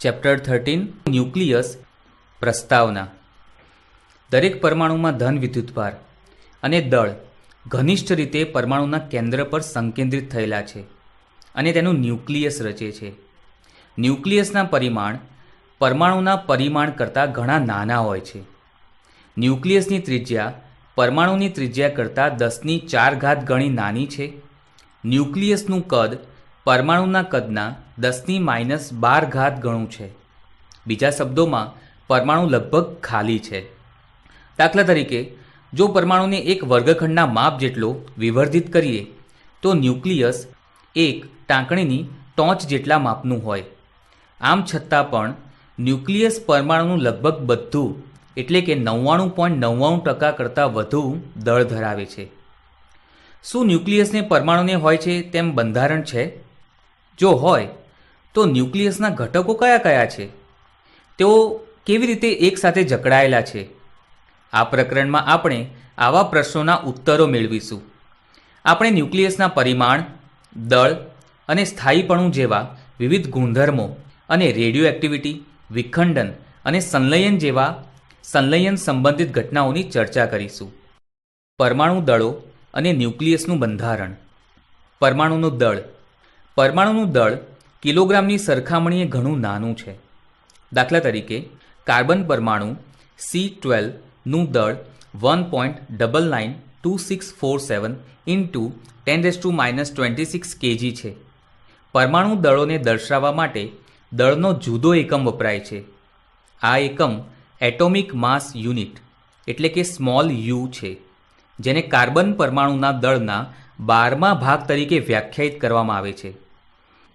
Chapter 13 nucleus પ્રસ્તાવના. દરેક પરમાણુમાં ધન વિદ્યુતભાર અને દળ ઘનિષ્ઠ રીતે પરમાણુના કેન્દ્ર પર સંકેન્દ્રિત થયેલા છે અને તેનું ન્યુક્લિયસ રચે છે. ન્યુક્લિયસના પરિમાણ પરમાણુના પરિમાણ કરતાં ઘણા નાના હોય છે. ન્યુક્લિયસની ત્રિજ્યા પરમાણુની ત્રિજ્યા કરતાં 10⁴ ગણી નાની છે. ન્યુક્લિયસનું કદ પરમાણુના કદના 10⁻12 ગણું છે. બીજા શબ્દોમાં પરમાણુ લગભગ ખાલી છે. દાખલા તરીકે, જો પરમાણુને એક વર્ગખંડના માપ જેટલો વિવર્ધિત કરીએ તો ન્યુક્લિયસ એક ટાંકણીની ટોંચ જેટલા માપનું હોય. આમ છતાં પણ ન્યુક્લિયસ પરમાણુનું લગભગ બધું એટલે કે 99.99% કરતાં વધુ દળ ધરાવે છે. શું ન્યુક્લિયસને પરમાણુને હોય છે તેમ બંધારણ છે? જો હોય તો ન્યુક્લિયસના ઘટકો કયા કયા છે? તેઓ કેવી રીતે એકસાથે જકડાયેલા છે? આ પ્રકરણમાં આપણે આવા પ્રશ્નોના ઉત્તરો મેળવીશું. આપણે ન્યુક્લિયસના પરિમાણ, દળ અને સ્થાયીપણું જેવા વિવિધ ગુણધર્મો અને રેડિયો એક્ટિવિટી, વિખંડન અને સંલયન જેવા સંલયન સંબંધિત ઘટનાઓની ચર્ચા કરીશું. પરમાણુ દળો અને ન્યુક્લિયસનું બંધારણ. પરમાણુનું દળ. પરમાણુનું દળ કિલોગ્રામની સરખામણીએ ઘણું નાનું છે. દાખલા તરીકે, કાર્બન પરમાણુ C12નું દળ 1.992647 × 10⁻26 kg છે. પરમાણુ દળોને દર્શાવવા માટે દળનો જુદો એકમ વપરાય છે. આ એકમ એટોમિક માસ યુનિટ એટલે કે સ્મોલ યુ છે, જેને કાર્બન પરમાણુના દળના 12મા ભાગ તરીકે વ્યાખ્યાયિત કરવામાં આવે છે.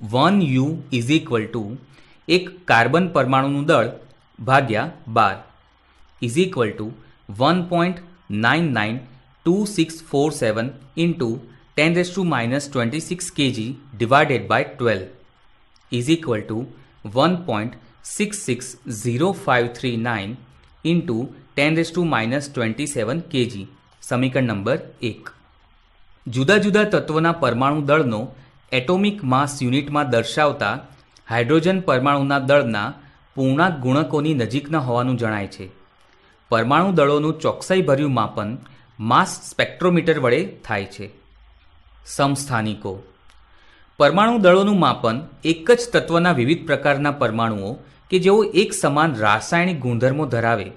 1U = એક કાર્બન પરમાણુનું દળ ભાગ્યા 12 1.992647 × 10⁻26 kg / 12 1.66053 × 10⁻27 kg. સમીકરણ નંબર 1. જુદા જુદા તત્વના પરમાણુ દળનો એટોમિક માસ યુનિટમાં દર્શાવતા હાઇડ્રોજન પરમાણુના દળના પૂર્ણાંક ગુણકોની નજીકના હોવાનું જણાય છે. પરમાણુ દળોનું ચોકસાઈભર્યું માપન માસ સ્પેક્ટ્રોમીટર વડે થાય છે. સમસ્થાનિકો. પરમાણુ દળોનું માપન એક જ તત્વના વિવિધ પ્રકારના પરમાણુઓ કે જેઓ એક સમાન રાસાયણિક ગુણધર્મો ધરાવે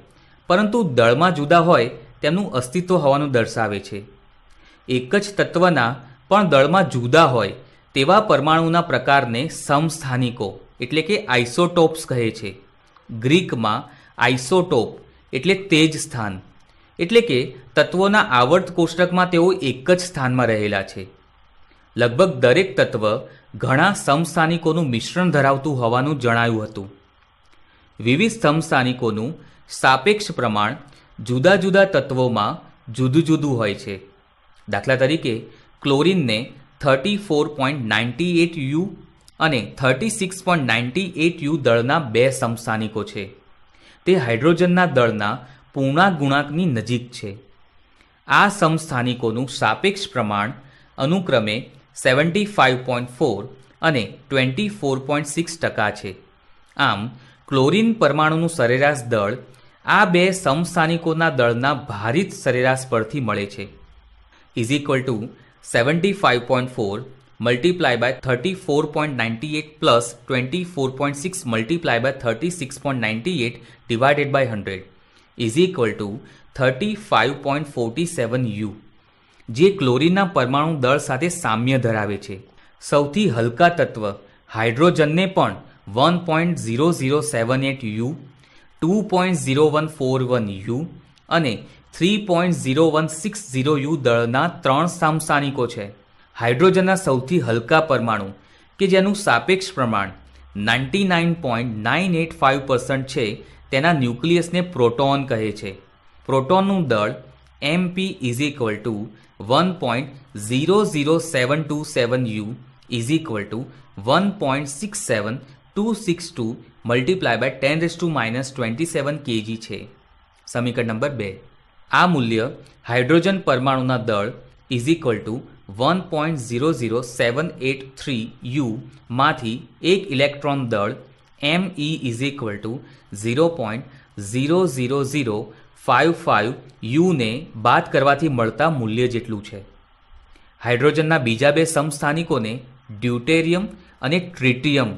પરંતુ દળમાં જુદા હોય તેમનું અસ્તિત્વ હોવાનું દર્શાવે છે. એક જ તત્વના પણ દળમાં જુદા હોય તેવા પરમાણુના પ્રકારને સમસ્થાનિકો એટલે કે આઇસોટોપ્સ કહે છે. ગ્રીકમાં આઇસોટોપ એટલે તેજ સ્થાન, એટલે કે તત્વોના આવર્ત કોષ્ટકમાં તેઓ એક જ સ્થાનમાં રહેલા છે. લગભગ દરેક તત્વ ઘણા સમસ્થાનિકોનું મિશ્રણ ધરાવતું હોવાનું જણાયું હતું. વિવિધ સમસ્થાનિકોનું સાપેક્ષ પ્રમાણ જુદા જુદા તત્વોમાં જુદું જુદું હોય છે. દાખલા તરીકે, ક્લોરીનને 34.98U અને 36.98U દળના બે સમસ્થાનિકો છે. તે હાઇડ્રોજનના દળના પૂર્ણાંક ગુણાંકની નજીક છે. આ સમસ્થાનિકોનું સાપેક્ષ પ્રમાણ અનુક્રમે 75.4 અને 24.6% છે. આમ, ક્લોરીન પરમાણુનું સરેરાશ દળ આ બે સમસ્થાનિકોના દળના ભારિત સરેરાશ પરથી મળે છે. = 75.4 × 34.98 + 24.6 × 36.98 / 100 = 35.47U, જે ક્લોરીનના પરમાણુ દળ સાથે સામ્ય ધરાવે છે. સૌથી હલકા તત્વ હાઇડ્રોજનને પણ 1.0078U, 2.0141U અને 3.0160U દળના 3 સમસ્થાનિકો છે. હાઇડ્રોજનના સૌથી હલકા પરમાણુ કે જેનું સાપેક્ષ પ્રમાણ 99.985% છે તેના ન્યુક્લિયસને પ્રોટોન કહે છે. પ્રોટોનનું દળ MP = 1.00727U = 1.67262 × 10⁻27 kg છે. સમીકરણ નંબર 2. આ મૂલ્ય હાઇડ્રોજન પરમાણુના દળ = 1.00783U માંથી એક ઇલેક્ટ્રોન દળ Me is equal two 0.00055 U ને બાદ કરવાથી મળતા મૂલ્ય જેટલું છે. હાઇડ્રોજનના બીજા બે સમસ્થાનિકોને ડ્યુટેરિયમ અને ટ્રિટિયમ.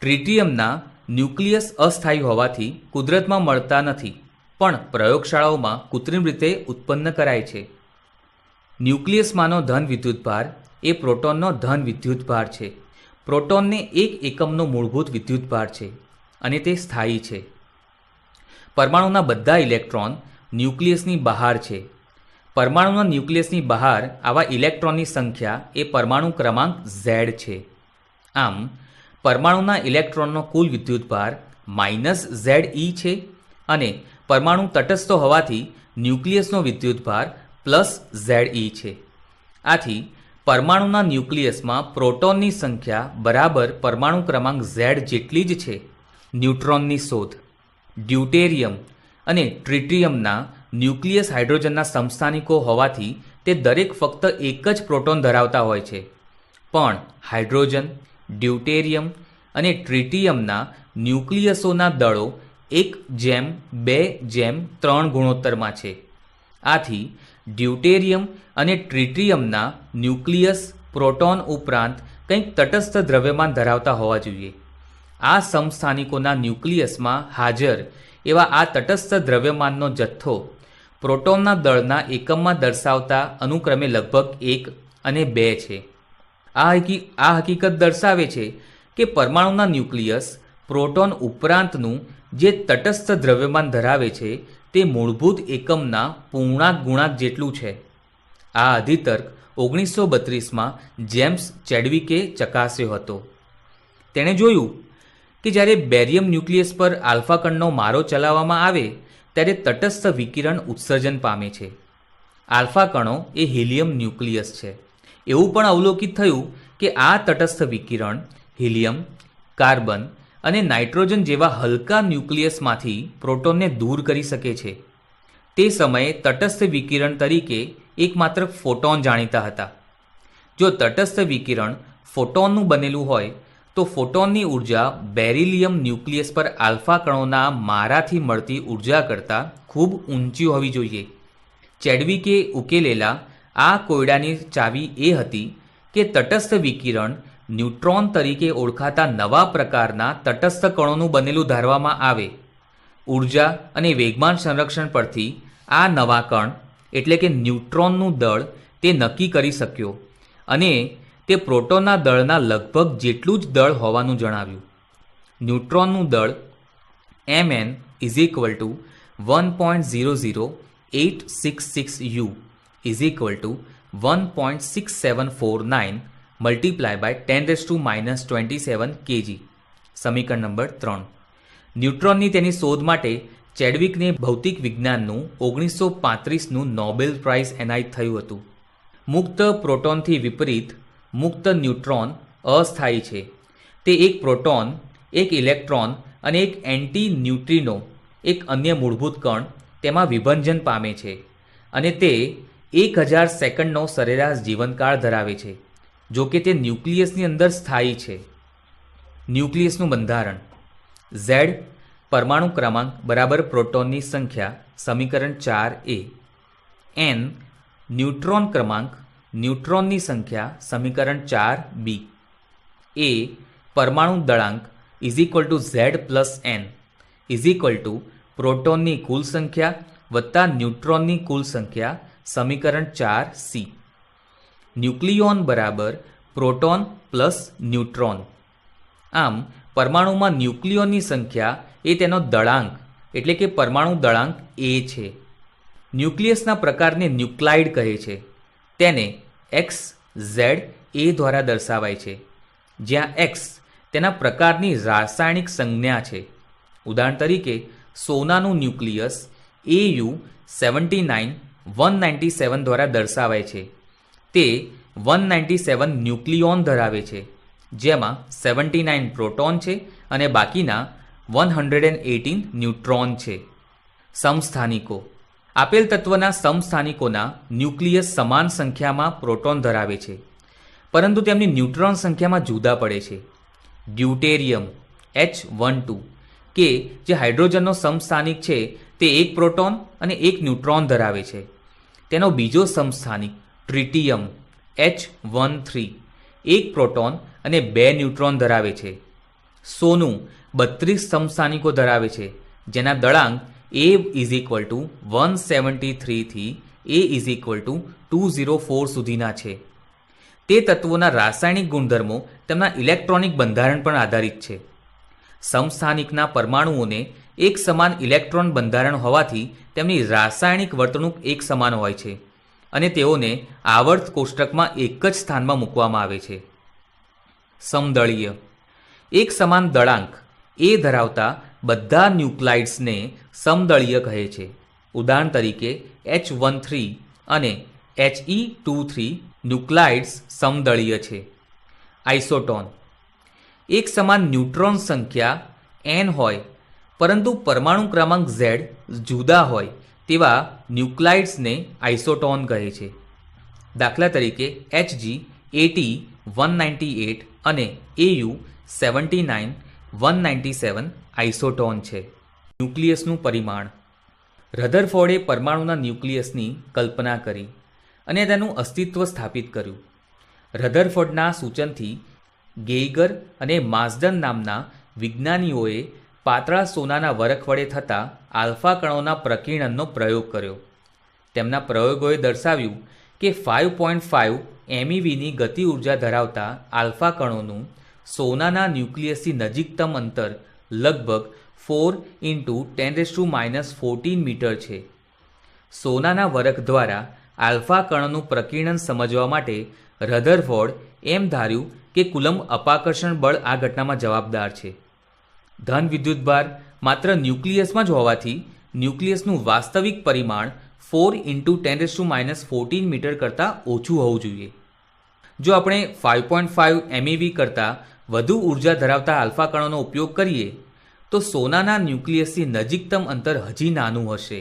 ટ્રિટિયમના ન્યુક્લિયસ અસ્થાયી હોવાથી કુદરતમાં મળતા નથી, પણ પ્રયોગશાળાઓમાં કૃત્રિમ રીતે ઉત્પન્ન કરાય છે. ન્યુક્લિયસમાંનો ધન વિદ્યુતભાર એ પ્રોટોનનો ધન વિદ્યુતભાર છે. પ્રોટોનને 1 એકમનો મૂળભૂત વિદ્યુતભાર છે અને તે સ્થાયી છે. પરમાણુના બધા ઇલેક્ટ્રોન ન્યુક્લિયસની બહાર છે. પરમાણુના ન્યુક્લિયસની બહાર આવા ઇલેક્ટ્રોનની સંખ્યા એ પરમાણુ ક્રમાંક Z છે. આમ પરમાણુના ઇલેક્ટ્રોનનો કુલ વિદ્યુતભાર -Ze છે અને પરમાણુ તટસ્થ હોવાથી ન્યુક્લિયસનો વિદ્યુતભાર +Ze છે. આથી પરમાણુના ન્યુક્લિયસમાં પ્રોટોનની સંખ્યા બરાબર પરમાણુ ક્રમાંક Z જેટલી જ છે. ન્યુટ્રોનની શોધ. ડ્યુટેરિયમ અને ટ્રિટિયમના ન્યુક્લિયસ હાઇડ્રોજનના સમસ્થાનિકો હોવાથી તે દરેક ફક્ત એક જ પ્રોટોન ધરાવતા હોય છે. પણ હાઇડ્રોજન, ડ્યુટેરિયમ અને ટ્રિટિયમના ન્યુક્લિયસોના દળો 1:2:3 ગુણોત્તરમાં છે. આથી ડ્યુટેરિયમ અને ટ્રિટિયમના ન્યુક્લિયસ પ્રોટોન ઉપરાંત કંઈક તટસ્થ દ્રવ્યમાન ધરાવતા હોવા જોઈએ. આ સમસ્થાનિકોના ન્યુક્લિયસમાં હાજર એવા આ તટસ્થ દ્રવ્યમાનનો જથ્થો પ્રોટોનના દળના એકમમાં દર્શાવતા અનુક્રમે લગભગ 1 અને 2 છે. આ હકીકત દર્શાવે છે કે પરમાણુના ન્યુક્લિયસ પ્રોટોન ઉપરાંતનું જે તટસ્થ દ્રવ્યમાન ધરાવે છે તે મૂળભૂત એકમના પૂર્ણાંક ગુણાંક જેટલું છે. આ અધિતર્ક 1932માં જેમ્સ ચેડવિકે ચકાસ્યો હતો. તેણે જોયું કે જ્યારે બેરિયમ ન્યુક્લિયસ પર આલ્ફા કણનો મારો ચલાવવામાં આવે ત્યારે તટસ્થ વિકિરણ ઉત્સર્જન પામે છે. આલ્ફા કણો એ હિલિયમ ન્યુક્લિયસ છે. એવું પણ અવલોકિત થયું કે આ તટસ્થ વિકિરણ હિલિયમ, કાર્બન અને નાઇટ્રોજન જેવા હલકા ન્યુક્લિયસમાંથી પ્રોટોનને દૂર કરી શકે છે. તે સમયે તટસ્થ વિકિરણ તરીકે એકમાત્ર ફોટોન જાણીતા હતા. જો તટસ્થ વિકિરણ ફોટોનનું બનેલું હોય તો ફોટોનની ઉર્જા બેરિલિયમ ન્યુક્લિયસ પર આલ્ફા કણોના મારાથી મળતી ઉર્જા કરતાં ખૂબ ઊંચી હોવી જોઈએ. ચેડવિકે ઉકેલેલા આ કોયડાની ચાવી એ હતી કે તટસ્થ વિકિરણ ન્યુટ્રોન તરીકે ઓળખાતા નવા પ્રકારના તટસ્થ કણોનું બનેલું ધારવામાં આવે. ઉર્જા અને વેગમાન સંરક્ષણ પરથી આ નવા કણ એટલે કે ન્યુટ્રોનનું દળ તે નક્કી કરી શક્યો અને તે પ્રોટોનના દળના લગભગ જેટલું જ દળ હોવાનું જણાવ્યું. ન્યુટ્રોનનું દળ Mn is equal to 1.00866 U is equal to 1.6749 multiply by 10⁻⁻27 kg. સમીકરણ નંબર 3. ન્યુટ્રોનની તેની શોધ માટે ચેડવિકને ભૌતિક વિજ્ઞાનનું 1935નું નોબેલ પ્રાઇઝ એનાયત થયું હતું. મુક્ત પ્રોટોનથી વિપરીત મુક્ત ન્યુટ્રોન અસ્થાયી છે. તે એક પ્રોટોન, એક ઇલેક્ટ્રોન અને એક એન્ટી ન્યુટ્રિનો, એક અન્ય મૂળભૂત કણ તેમાં વિભંજન પામે છે અને તે 1000 સેકન્ડનો સરેરાશ જીવનકાળ ધરાવે છે. જો કે તે ન્યુક્લિયસની અંદર સ્થાયી છે. ન્યુક્લિયસનું બંધારણ. Z પરમાણુ ક્રમાંક બરાબર પ્રોટોનની સંખ્યા, સમીકરણ 4a. N ન્યુટ્રોન ક્રમાંક, ન્યુટ્રોનની સંખ્યા, સમીકરણ 4b. A પરમાણુ દળાંક is equal to Z plus N is equal to પ્રોટોનની કુલ સંખ્યા વત્તા ન્યુટ્રોનની કુલ સંખ્યા, સમીકરણ 4c. ન્યુક્લિયોન બરાબર પ્રોટોન પ્લસ ન્યુટ્રોન. આમ પરમાણુમાં ન્યુક્લિયોનની સંખ્યા એ તેનો દળાંક એટલે કે પરમાણુ દળાંક A છે. ન્યુક્લિયસના પ્રકારને ન્યુક્લાઇડ કહે છે. તેને XZ A દ્વારા દર્શાવાય છે, જ્યાં X તેના પ્રકારની રાસાયણિક સંજ્ઞા છે. ઉદાહરણ તરીકે સોનાનું ન્યુક્લિયસ AU 197 દ્વારા દર્શાવાય છે. તે 197 ન્યુક્લિયોન ધરાવે છે, જેમાં 79 પ્રોટોન છે અને બાકીના 118 ન્યુટ્રોન છે. સમસ્થાનિકો. આપેલ તત્વના સમસ્થાનિકોના ન્યુક્લિયસ સમાન સંખ્યામાં પ્રોટોન ધરાવે છે, પરંતુ તેમની ન્યુટ્રોન સંખ્યામાં જુદા પડે છે. ડ્યુટેરિયમ H12 કે જે હાઇડ્રોજનનો સમસ્થાનિક છે તે 1 પ્રોટોન અને 1 ન્યુટ્રોન ધરાવે છે. તેનો બીજો સમસ્થાનિક ટ્રિટિયમ H13 1 પ્રોટોન અને 2 ન્યુટ્રોન ધરાવે છે. સોનું 32 સમસ્થાનિકો ધરાવે છે, જેના દળાંક A ઇઝ ઇક્વલ ટુ 173 થી A ઇઝ ઇક્વલ ટુ 204 સુધીના છે. તે તત્વોના રાસાયણિક ગુણધર્મો તેમના ઇલેક્ટ્રોનિક બંધારણ પર આધારિત છે. સમસ્થાનિકના પરમાણુઓને એક સમાન ઇલેક્ટ્રોન બંધારણ હોવાથી તેમની રાસાયણિક વર્તણૂક એક સમાન હોય છે અને તેઓને આવર્ત કોષ્ટકમાં એક જ સ્થાનમાં મૂકવામાં આવે છે. સમદળીય એક સમાન દળાંક A ધરાવતા બધા ન્યુક્લાઇડ્સને સમદળીય કહે છે. ઉદાહરણ તરીકે H13 અને He23 ન્યુક્લાઇડ્સ સમદળીય છે. આઇસોટોન એક સમાન ન્યુટ્રોન સંખ્યા n હોય પરંતુ પરમાણુ ક્રમાંક Z જુદા હોય તેવા ન્યુક્લાઇડ્સને આઇસોટોન કહે છે. દાખલા તરીકે Hg 80 198 અને Au 79 197 આઇસોટોન છે. ન્યુક્લિયસનું પરિમાણ રધરફોર્ડે પરમાણુના ન્યુક્લિયસની કલ્પના કરી અને તેનું અસ્તિત્વ સ્થાપિત કર્યું. રધરફોર્ડના સૂચનથી ગેઇગર અને માસ્ડન નામના વિજ્ઞાનીઓએ પાતળા સોનાના વરખ વડે થતા આલ્ફા કણોના પ્રકીર્ણનનો પ્રયોગ કર્યો. તેમના પ્રયોગોએ દર્શાવ્યું કે 5.5 MeVની ગતિ ઉર્જા ધરાવતા આલ્ફા કણોનું સોનાના ન્યુક્લિયસથી નજીકતમ અંતર લગભગ 4 × 10⁻14 મીટર છે. સોનાના વરખ દ્વારા આલ્ફા કણોનું પ્રકીર્ણન સમજવા માટે રધરફોર્ડ એમ ધાર્યું કે કુલમ્બ અપાકર્ષણ બળ આ ઘટનામાં જવાબદાર છે. ધન વિદ્યુતભાર માત્ર ન્યુક્લિયસમાં જ હોવાથી ન્યુક્લિયસનું વાસ્તવિક પરિમાણ 4 × 10⁻14 મીટર કરતાં ઓછું હોવું જોઈએ. જો આપણે 5.5 MeV કરતાં વધુ ઉર્જા ધરાવતા આલ્ફા કણોનો ઉપયોગ કરીએ તો સોનાના ન્યુક્લિયસથી નજીકતમ અંતર હજી નાનું હશે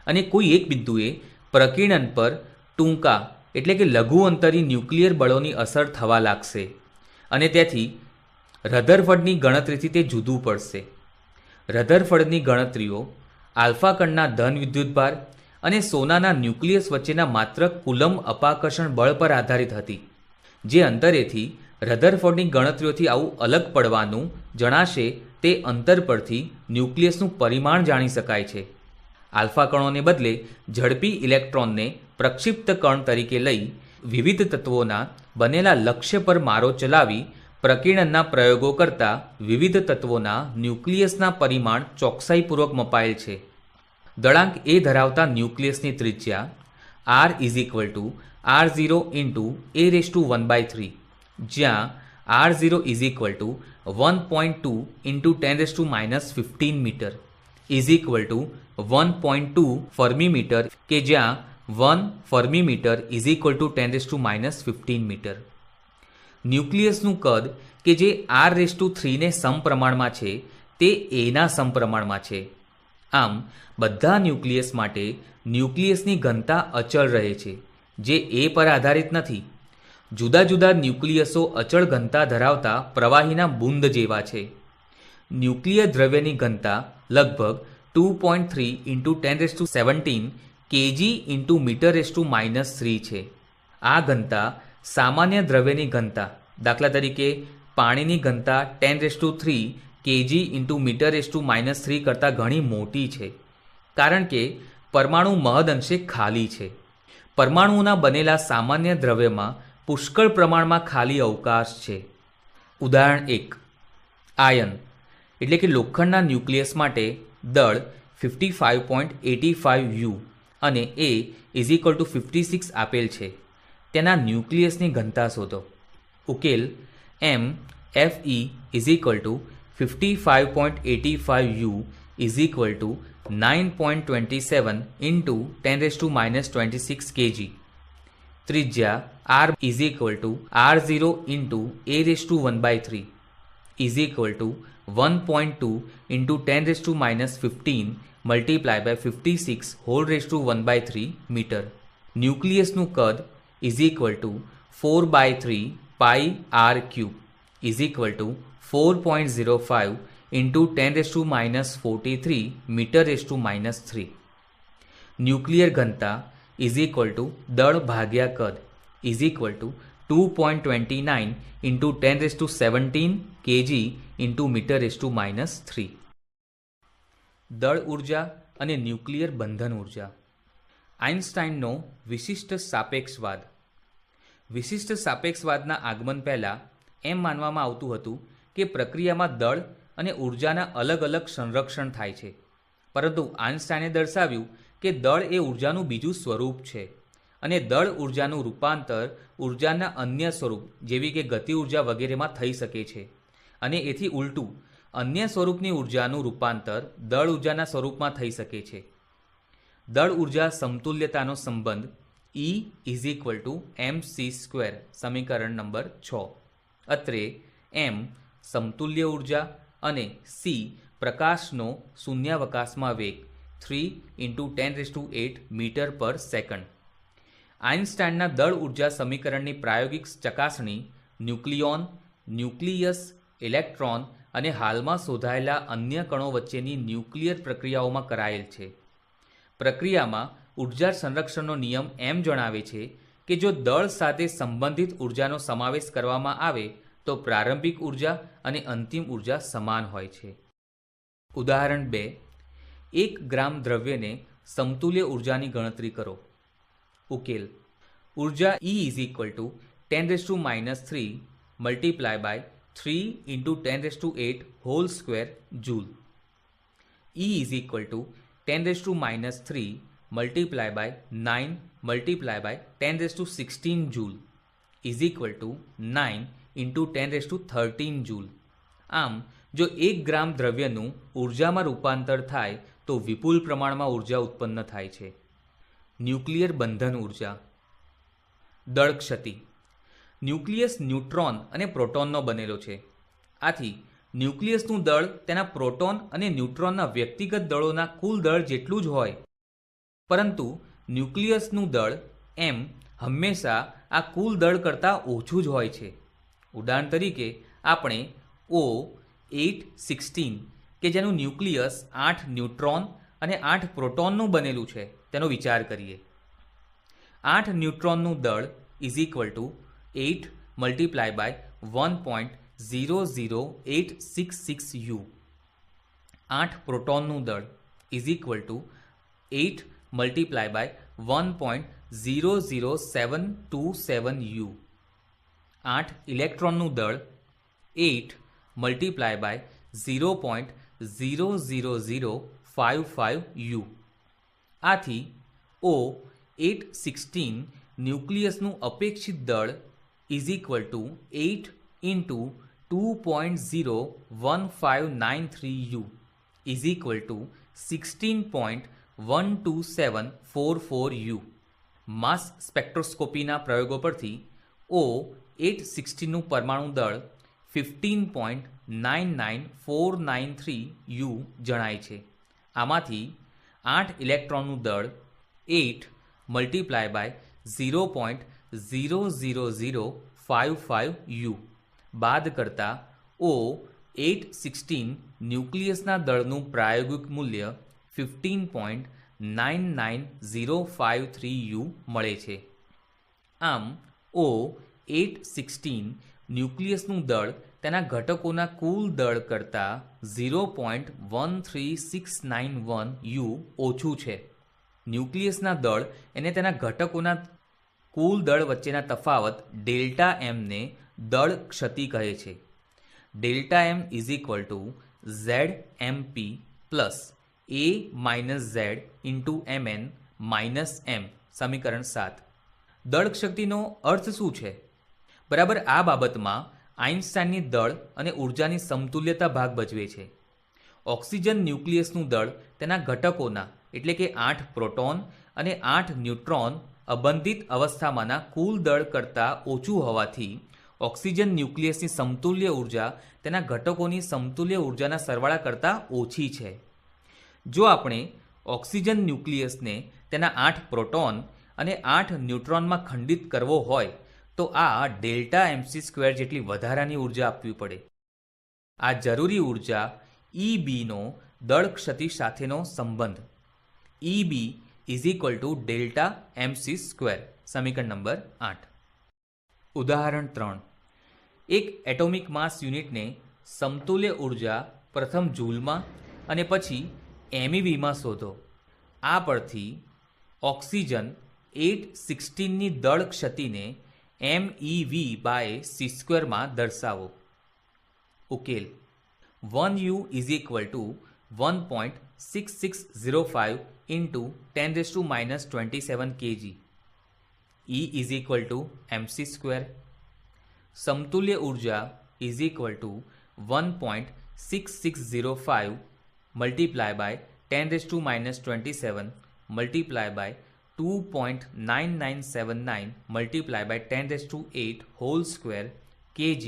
અને કોઈ એક બિંદુએ પ્રકીર્ણન પર ટૂંકા એટલે કે લઘુ અંતરી ન્યુક્લિયર બળોની અસર થવા લાગશે અને તેથી રધરફર્ડની ગણતરીથી તે જુદું પડશે. રધરફર્ડની ગણતરીઓ આલ્ફા કણના ધન વિદ્યુતભાર અને સોનાના ન્યુક્લિયસ વચ્ચેના માત્ર કુલમ્બ અપાકર્ષણ બળ પર આધારિત હતી. જે અંતરેથી રધરફોર્ડની ગણતરીઓથી આવું અલગ પડવાનું જણાશે તે અંતર પરથી ન્યુક્લિયસનું પરિમાણ જાણી શકાય છે. આલ્ફા કણોને બદલે ઝડપી ઇલેક્ટ્રોનને પ્રક્ષિપ્ત કણ તરીકે લઈ વિવિધ તત્વોના બનેલા લક્ષ્ય પર મારો ચલાવી પ્રકીર્ણનના પ્રયોગો કરતા વિવિધ તત્વોના ન્યુક્લિયસના પરિમાણ ચોકસાઈપૂર્વક મપાયેલ છે. દળાંક A ધરાવતા ન્યુક્લિયસની ત્રિજ્યા R is equal to R0 × A⁻1/3 જ્યાં R0 is equal to 1.2 × 10⁻15 metre is equal to 1.2 fermimetre કે જ્યાં 1 fermimetre is equal to 10⁻15 metre. ન્યુક્લિયસનું કદ કે જે R3 ને સમપ્રમાણમાં છે તે Aના સમપ્રમાણમાં છે. આમ બધા ન્યુક્લિયસ માટે ન્યુક્લિયસની ઘનતા અચળ રહે છે જે A પર આધારિત નથી. જુદા જુદા ન્યુક્લિયસો અચળ ઘનતા ધરાવતા પ્રવાહીના બુંદ જેવા છે. ન્યુક્લિયર દ્રવ્યની ઘનતા લગભગ 2.3 × 1017 kg × મીટર⁻³ છે. આ ઘનતા સામાન્ય દ્રવ્યની ઘનતા દાખલા તરીકે પાણીની ઘનતા 10³ kg × મીટર⁻³ કરતાં ઘણી મોટી છે કારણ કે પરમાણુ મહદઅંશે ખાલી છે. પરમાણુઓના બનેલા સામાન્ય દ્રવ્યમાં પુષ્કળ પ્રમાણમાં ખાલી અવકાશ છે. ઉદાહરણ 1 આયન એટલે કે લોખંડના ન્યુક્લિયસ માટે દળ 55.85 U અને A ઇઝ ઇક્વલ ટુ 56 આપેલ છે. તેના ન્યુક્લિયસની ઘનતા શોધો. ઉકેલ Fe is equal to 55.85 U is equal to 9.27 × 10⁻26 kg. ત્રિજ્યા R is equal to R0 × A⁻1/3 is equal to 1.2 × 10⁻15 multiply by 56 metre. ન્યુક્લિયસનું કદ is equal to 4/3 πr³ is equal to 4.05 into 10⁻43 metre. Nuclear ઘનતા is equal to દળ ભાગ્યા કદ is equal to 2.29 into 1017 kg into metre. દળ ઉર્જા અને nuclear બંધન ઉર્જા. આઇન્સ્ટાઇનનો વિશિષ્ટ સાપેક્ષવાદ. વિશિષ્ટ સાપેક્ષવાદના આગમન પહેલાં એમ માનવામાં આવતું હતું કે પ્રક્રિયામાં દળ અને ઉર્જાના અલગ અલગ સંરક્ષણ થાય છે, પરંતુ આઇન્સ્ટાઈને દર્શાવ્યું કે દળ એ ઉર્જાનું બીજું સ્વરૂપ છે અને દળ ઉર્જાનું રૂપાંતર ઉર્જાના અન્ય સ્વરૂપ જેવી કે ગતિ ઉર્જા વગેરેમાં થઈ શકે છે, અને એથી ઉલટું અન્ય સ્વરૂપની ઉર્જાનું રૂપાંતર દળ ઉર્જાના સ્વરૂપમાં થઈ શકે છે. દળ ઉર્જા સમતુલ્યતાનો સંબંધ E is equal to mc², સમીકરણ નંબર 6. અત્રે m સમતુલ્ય ઉર્જા અને c પ્રકાશનો શૂન્યાવકાશમાં વેગ 3 × 10⁸ મીટર પર સેકન્ડ. આઇન્સ્ટાઇનના દળ ઉર્જા સમીકરણની પ્રાયોગિક ચકાસણી ન્યુક્લિયોન, ન્યુક્લિયસ, ઇલેક્ટ્રોન અને હાલમાં શોધાયેલા અન્ય કણો વચ્ચેની ન્યુક્લિયર પ્રક્રિયાઓમાં કરાયેલ છે. પ્રક્રિયામાં ઉર્જા સંરક્ષણનો નિયમ એમ જણાવે છે કે જો દળ સાથે સંબંધિત ઉર્જાનો સમાવેશ કરવામાં આવે તો પ્રારંભિક ઉર્જા અને અંતિમ ઉર્જા સમાન હોય છે. ઉદાહરણ 2. 1 ગ્રામ દ્રવ્યને સમતુલ્ય ઉર્જાની ગણતરી કરો. ઉકેલ. ઉર્જા E is equal to 10⁻³ multiply by 3 × 10⁸ whole square joule. E is equal to 10⁻³ multiply by 9 multiply by 10⁻16 joule is equal to 9 × 10⁻13 joule. આમ જો 1 ગ્રામ દ્રવ્યનું ઉર્જામાં રૂપાંતર થાય તો વિપુલ પ્રમાણમાં ઉર્જા ઉત્પન્ન થાય છે. ન્યુક્લિયર બંધન ઉર્જા. દળ ક્ષતિ. ન્યુક્લિયસ ન્યુટ્રોન અને પ્રોટોનનો બનેલો છે. આથી ન્યુક્લિયસનું દળ તેના પ્રોટોન અને ન્યુટ્રોનના વ્યક્તિગત દળોના કુલ દળ જેટલું જ હોય, પરંતુ ન્યુક્લિયસનું દળ m હંમેશા આ કુલ દળ કરતાં ઓછું જ હોય છે. ઉદાહરણ તરીકે આપણે O816 કે જેનું ન્યુક્લિયસ 8 ન્યુટ્રોન અને 8 પ્રોટોનનું બનેલું છે તેનો વિચાર કરીએ. 8 ન્યુટ્રોનનું દળ is equal to 8 multiply by 1.00866 U. 8 પ્રોટોનનું દળ is equal to 8 multiply by 1.00727 U. 8 ઇલેક્ટ્રોનનું દળ 8 મલ્ટીપ્લાય બાય 0.00055 U. આથી O816 ન્યુક્લિયસનું અપેક્ષિત દળ is equal to 8 × 2.01593 U is equal two 16.12744 U. માસ સ્પેક્ટ્રોસ્કોપીના પ્રયોગો પરથી O816નું પરમાણુ દળ 15.99493 U જણાય છે. આમાંથી 8 ઇલેક્ટ્રોનનું દળ 8 મલ્ટીપ્લાય બાય 0.00055 U બાદ કરતા O816 ન્યુક્લિયસના દળનું પ્રાયોગિક મૂલ્ય 15.99053 U મળે છે. આમ O816 ન્યુક્લિયસનું દળ તેના ઘટકોના કુલ દળ કરતાં 0.13691 U ઓછું છે. ન્યુક્લિયસના દળ અને તેના ઘટકોના કુલ દળ વચ્ચેના તફાવત ડેલ્ટા એમને દળ ક્ષતિ કહે છે. Delta M is equal to ZMP plus A minus Z into MN minus M, સમીકરણ 7. દળ ક્ષતિનો અર્થ શું છે? બરાબર આ બાબતમાં આઇન્સ્ટાઇનની દળ અને ઉર્જાની સમતુલ્યતા ભાગ ભજવે છે. ઓક્સિજન ન્યુક્લિયસનું દળ તેના ઘટકોના એટલે કે 8 પ્રોટોન અને 8 ન્યુટ્રોન અબંધિત અવસ્થામાંના કુલ દળ કરતાં ઓછું હોવાથી ઓક્સિજન ન્યુક્લિયસની સમતુલ્ય ઉર્જા તેના ઘટકોની સમતુલ્ય ઉર્જાના સરવાળા કરતાં ઓછી છે. જો આપણે ઓક્સિજન ન્યુક્લિયસને તેના 8 પ્રોટોન અને 8 ન્યુટ્રોનમાં ખંડિત કરવો હોય તો આ ડેલ્ટા mc² જેટલી વધારાની ઉર્જા આપવી પડે. આ જરૂરી ઉર્જા EBનો દળ ક્ષતિ સાથેનો સંબંધ EB is equal to delta MC square. સમીકરણ નંબર 8. ઉદાહરણ 3. એક એટોમિક માસ યુનિટને સમતુલ્ય ઉર્જા પ્રથમ જૂલમાં અને પછી MeVમાં શોધો. આ પરથી ઓક્સિજન 816ની દળ ક્ષતિને MeV/c² માં દર્શાવો. ઉકેલ 1U is equal to 1.6605 into 10⁻⁻27 kg. E is equal to MC². સમતુલ્ય ઉર્જા is equal to 1.6605 multiply by 10⁻⁻27 multiply by 2.9979 multiply by 10⁸ whole square kg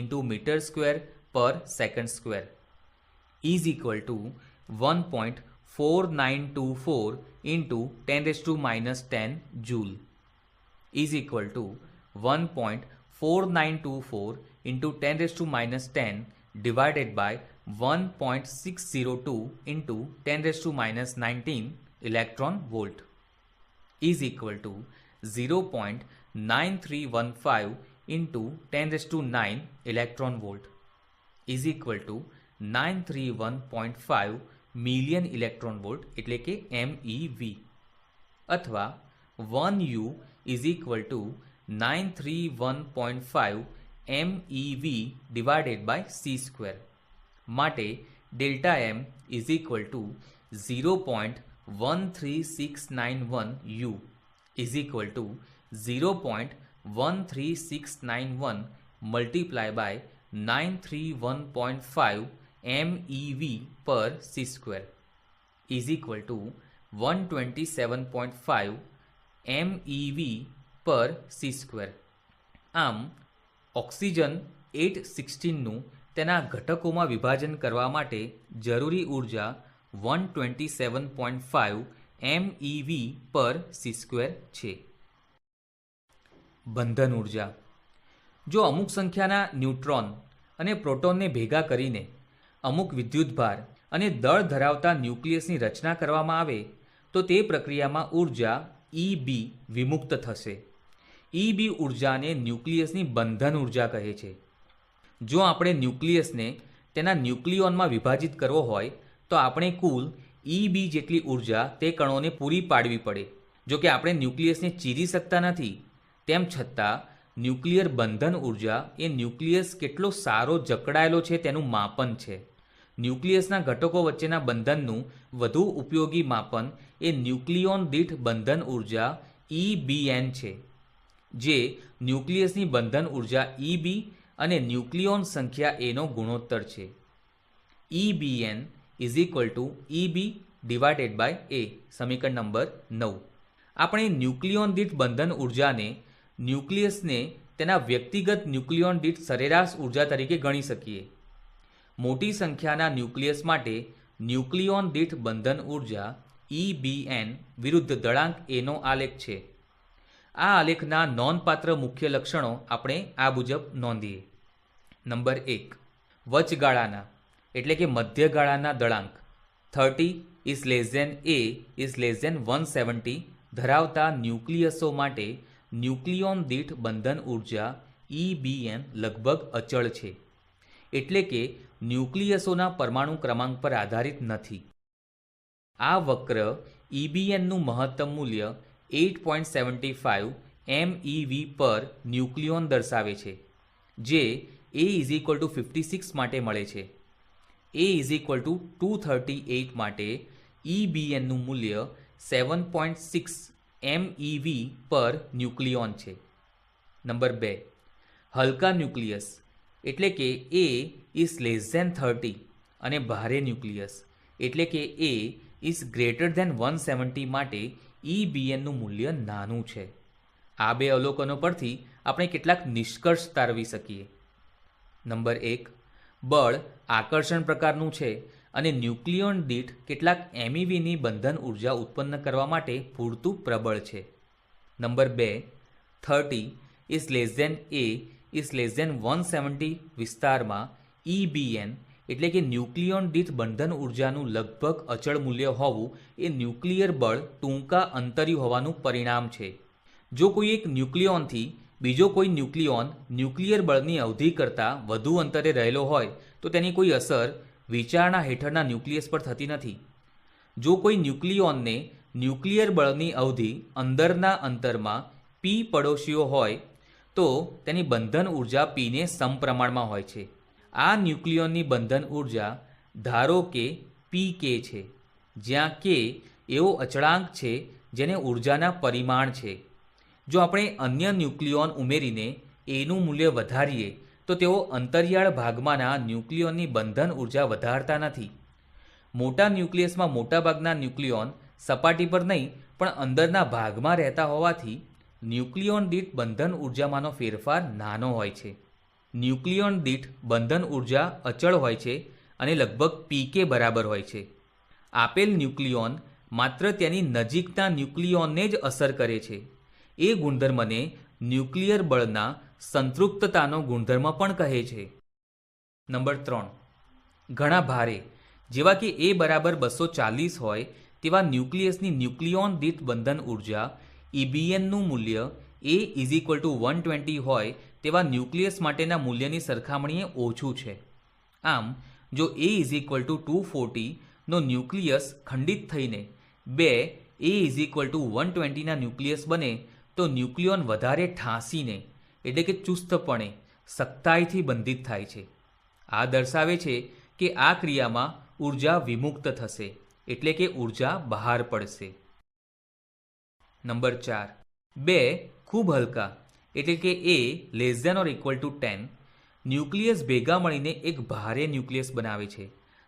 into metre square પર second square is equal to 1.4924 into 10⁻10 joule is equal to 1.4924 into 10⁻10 divided by 1.602 into 10⁻19 electron volt is equal to 0.9315 into 10⁹ electron volt is equal to 931.5 million electron volt એટલે કે MeV અથવા 1U is equal to 931.5 MeV divided by c². માટે delta M is equal to 0.13691 U is equal to 0.13691 multiply by 931.5 MeV per c² is equal to 127.5 MeV per c². આમ oxygen 816નું તેના ઘટકોમાં વિભાજન કરવા માટે જરૂરી ઉર્જા 127.5 MeV પર c² છે. બંધન ઉર્જા. જો અમુક સંખ્યાના ન્યુટ્રોન અને પ્રોટોનને ભેગા કરીને અમુક વિદ્યુતભાર અને દળ ધરાવતા ન્યુક્લિયસની રચના કરવામાં આવે તો તે પ્રક્રિયામાં ઉર્જા EB વિમુક્ત થશે. EB ઉર્જાને ન્યુક્લિયસની બંધન ઉર્જા કહે છે. જો આપણે ન્યુક્લિયસને તેના ન્યુક્લિયોનમાં વિભાજિત કરવો હોય તો આપણે કુલ EB જેટલી ઉર્જા તે કણોને પૂરી પાડવી પડે. જો કે આપણે ન્યુક્લિયસને ચીરી શકતા નથી, તેમ છતાં ન્યુક્લિયર બંધન ઉર્જા એ ન્યુક્લિયસ કેટલો સારો જકડાયેલો છે તેનું માપન છે. ન્યુક્લિયસના ઘટકો વચ્ચેના બંધનનું વધુ ઉપયોગી માપન એ ન્યુક્લિયોન દીઠ બંધન ઉર્જા EBN છે, જે ન્યુક્લિયસની બંધન ઉર્જા EB અને ન્યુક્લિયોન સંખ્યા એનો ગુણોત્તર છે. EBN is equal to EB divided by A. સમીકરણ નંબર 9. આપણે ન્યુક્લિયોન દીઠ બંધન ઉર્જાને ન્યુક્લિયસને તેના વ્યક્તિગત ન્યુક્લિયોન દીઠ સરેરાશ ઉર્જા તરીકે ગણી શકીએ. મોટી સંખ્યાના ન્યુક્લિયસ માટે ન્યુક્લિયોન દીઠ બંધન ઉર્જા EBN વિરુદ્ધ દળાંક Aનો આલેખ છે. આ આલેખના નોંધપાત્ર મુખ્ય લક્ષણો આપણે આ મુજબ નોંધીએ. નંબર 1. વચગાળાના એટલે કે મધ્યગાળાના દળાંક 30 is less than A is less than 170 ધરાવતા ન્યુક્લિયસો માટે ન્યુક્લિયોન દીઠ બંધન ઉર્જા EBN લગભગ અચળ છે, એટલે કે ન્યુક્લિયસોના પરમાણુ ક્રમાંક પર આધારિત નથી. આ વક્ર EBNનું મહત્તમ મૂલ્ય 8.75 MeV પર ન્યુક્લિયોન દર્શાવે છે, જે A is equal to 56 માટે મળે છે. A is equal to 238 માટે EBNનું મૂલ્ય 7.6 MeV પર ન્યુક્લિયોન છે. નંબર 2. હલકા ન્યુક્લિયસ એટલે કે A is less than 30 અને ભારે ન્યુક્લિયસ એટલે કે A is greater than 170 માટે EBNનું મૂલ્ય નાનું છે. આ બે અવલોકનો પરથી આપણે કેટલાક નિષ્કર્ષ તારવી શકીએ. નંબર 1. બળ આકર્ષણ પ્રકારનું છે અને ન્યુક્લિયોન દીઠ કેટલાક MeVની બંધન ઉર્જા ઉત્પન્ન કરવા માટે પૂરતું પ્રબળ છે. Number 2. 30 is less than A is less than 170 વિસ્તારમાં EBN એટલે કે ન્યુક્લિયોન દીઠ બંધન ઉર્જાનું લગભગ અચળ મૂલ્ય હોવું એ ન્યુક્લિયર બળ ટૂંકા અંતર્યું હોવાનું પરિણામ છે. જો કોઈ એક ન્યુક્લિયોનથી બીજો કોઈ ન્યુક્લિયોન ન્યુક્લિયર બળની અવધિ કરતાં વધુ અંતરે રહેલો હોય તો તેની કોઈ અસર વિચારણા હેઠળના ન્યુક્લિયસ પર થતી નથી. જો કોઈ ન્યુક્લિયોનને ન્યુક્લિયર બળની અવધિ અંદરના અંતરમાં P પડોશીઓ હોય તો તેની બંધન ઉર્જા Pને સમપ્રમાણમાં હોય છે. આ ન્યુક્લિયોનની બંધન ઉર્જા ધારો કે Pk છે, જ્યાં K એવો અચળાંક છે જેને ઉર્જાના પરિમાણ છે. જો આપણે અન્ય ન્યુક્લિયોન ઉમેરીને એનું મૂલ્ય વધારીએ તો તેઓ અંતરિયાળ ભાગમાંના ન્યુક્લિયોનની બંધન ઉર્જા વધારતા નથી. મોટા ન્યુક્લિયસમાં મોટાભાગના ન્યુક્લિયોન સપાટી પર નહીં પણ અંદરના ભાગમાં રહેતા હોવાથી ન્યુક્લિયોન દીઠ બંધન ઉર્જામાંનો ફેરફાર નાનો હોય છે. ન્યુક્લિયોન દીઠ બંધન ઉર્જા અચળ હોય છે અને લગભગ Pk બરાબર હોય છે. આપેલ ન્યુક્લિયોન માત્ર તેની નજીકના ન્યુક્લિયોનને જ અસર કરે છે. એ ગુણધર્મને ન્યુક્લિયર બળના સંતૃપ્તતાનો ગુણધર્મ પણ કહે છે. નંબર 3. ઘણા ભારે જેવા કે A બરાબર 240 હોય તેવા ન્યુક્લિયસની ન્યુક્લિયોન દીઠ બંધન ઉર્જા EBNનું મૂલ્ય A = 120 હોય તેવા ન્યુક્લિયસ માટેના મૂલ્યની સરખામણીએ ઓછું છે. આમ જો A = 240 નો ન્યુક્લિયસ ખંડિત થઈને બે A = 120ના ન્યુક્લિયસ બને તો ન્યુક્લિયોન વધારે ઠાંસીને એટલે કે ચુસ્તપણે સખ્તાઈથી બંધિત થાય છે. આ દર્શાવે છે કે આ ક્રિયામાં ઉર્જા વિમુક્ત થશે એટલે કે ઉર્જા બહાર પડશે. નંબર 4. બે ખૂબ હલકા એટલે કે A <= 10 ન્યુક્લિયસ ભેગા મળીને એક ભારે ન્યુક્લિયસ બનાવે છે.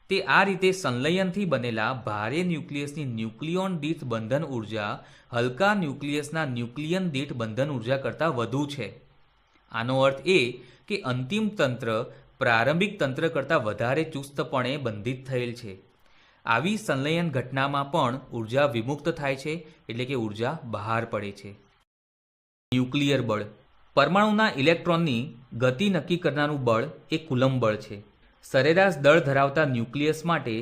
તે આ રીતે સંલયનથી બનેલા ભારે ન્યુક્લિયસની ન્યુક્લિયોન દીઠ બંધન ઉર્જા હલકા ન્યુક્લિયસના ન્યુક્લિયન દીઠ બંધન ઉર્જા કરતાં વધુ છે. આનો અર્થ એ કે અંતિમ તંત્ર પ્રારંભિક તંત્ર કરતાં વધારે ચુસ્તપણે બંધિત થયેલ છે. આવી સંલયન ઘટનામાં પણ ઉર્જા વિમુક્ત થાય છે એટલે કે ઉર્જા બહાર પડે છે. ન્યુક્લિયર બળ પરમાણુના ઇલેક્ટ્રોનની ગતિ નક્કી કરનારું બળ એ કુલમ્બ બળ છે. સરેરાશ દળ ધરાવતા ન્યુક્લિયસ માટે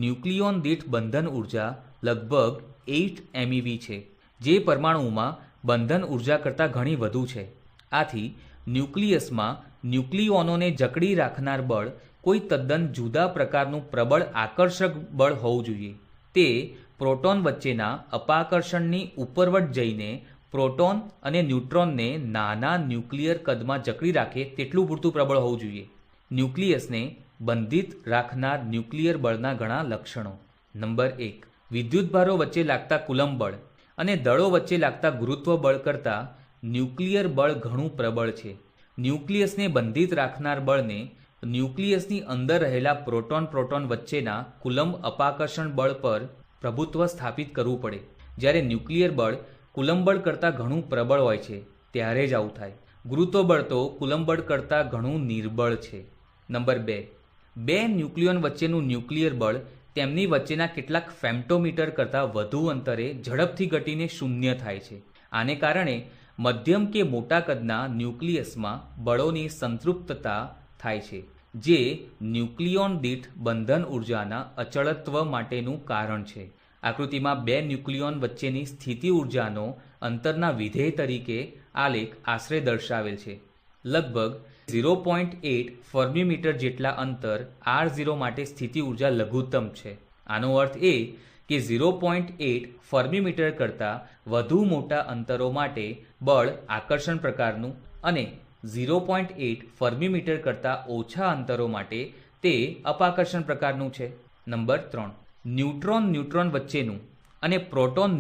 ન્યુક્લિયોન દીઠ બંધન ઉર્જા લગભગ 8 MeV છે, જે પરમાણુમાં બંધન ઉર્જા કરતાં ઘણી વધુ છે. આથી ન્યુક્લિયસમાં ન્યુક્લિયોનોને જકડી રાખનાર બળ કોઈ તદ્દન જુદા પ્રકારનું પ્રબળ આકર્ષક બળ હોવું જોઈએ. તે પ્રોટોન વચ્ચેના અપાકર્ષણની ઉપરવટ જઈને પ્રોટોન અને ન્યુટ્રોનને નાના ન્યુક્લિયર કદમાં જકડી રાખે તેટલું પૂરતું પ્રબળ હોવું જોઈએ. ન્યુક્લિયસને બંધિત રાખનાર ન્યુક્લિયર બળના ઘણા લક્ષણો. નંબર 1. વિદ્યુતભારો વચ્ચે લાગતા કુલમ્બ બળ અને દળો વચ્ચે લાગતા ગુરુત્વ બળ કરતાં ન્યુક્લિયર બળ ઘણું પ્રબળ છે. ન્યુક્લિયસને બંધિત રાખનાર બળને ન્યુક્લિયસની અંદર રહેલા પ્રોટોન વચ્ચેના કુલમ્બ અપાકર્ષણ બળ પર પ્રભુત્વ સ્થાપિત કરવું પડે. જ્યારે ન્યુક્લિયર બળ કુલમ્બ બળ કરતાં ઘણું પ્રબળ હોય છે ત્યારે જ આવું થાય. ગુરુત્વ બળ તો કુલમ્બ બળ કરતાં ઘણું નિર્બળ છે. નંબર 2. બે ન્યુક્લિયોન વચ્ચેનું ન્યુક્લિયર બળ તેમની વચ્ચેના કેટલાક ફેમ્ટોમીટર કરતાં વધુ અંતરે ઝડપથી ઘટીને શૂન્ય થાય છે. આને કારણે મધ્યમ કે મોટા કદના ન્યુક્લિયસમાં બળોની સંતૃપ્તતા થાય છે, જે ન્યુક્લિયોન દીઠ બંધન ઉર્જાના અચળત્વ માટેનું કારણ છે. આકૃતિમાં બે ન્યુક્લિયોન વચ્ચેની સ્થિતિ ઉર્જાનો અંતરના વિધેય તરીકે આલેખ આશરે દર્શાવેલ છે. લગભગ 0.8 ફર્મીમીટર જેટલા અંતર R0 માટે સ્થિતિ ઉર્જા લઘુત્તમ છે. આનો અર્થ એ કે 0.8 ફર્મીમીટર કરતાં વધુ મોટા અંતરો માટે બળ આકર્ષણ પ્રકારનું અને 0.8 ફર્મીમીટર કરતાં ઓછા અંતરો માટે તે અપાકર્ષણ પ્રકારનું છે. નંબર 3. ન્યુટ્રોન વચ્ચેનું અને પ્રોટોન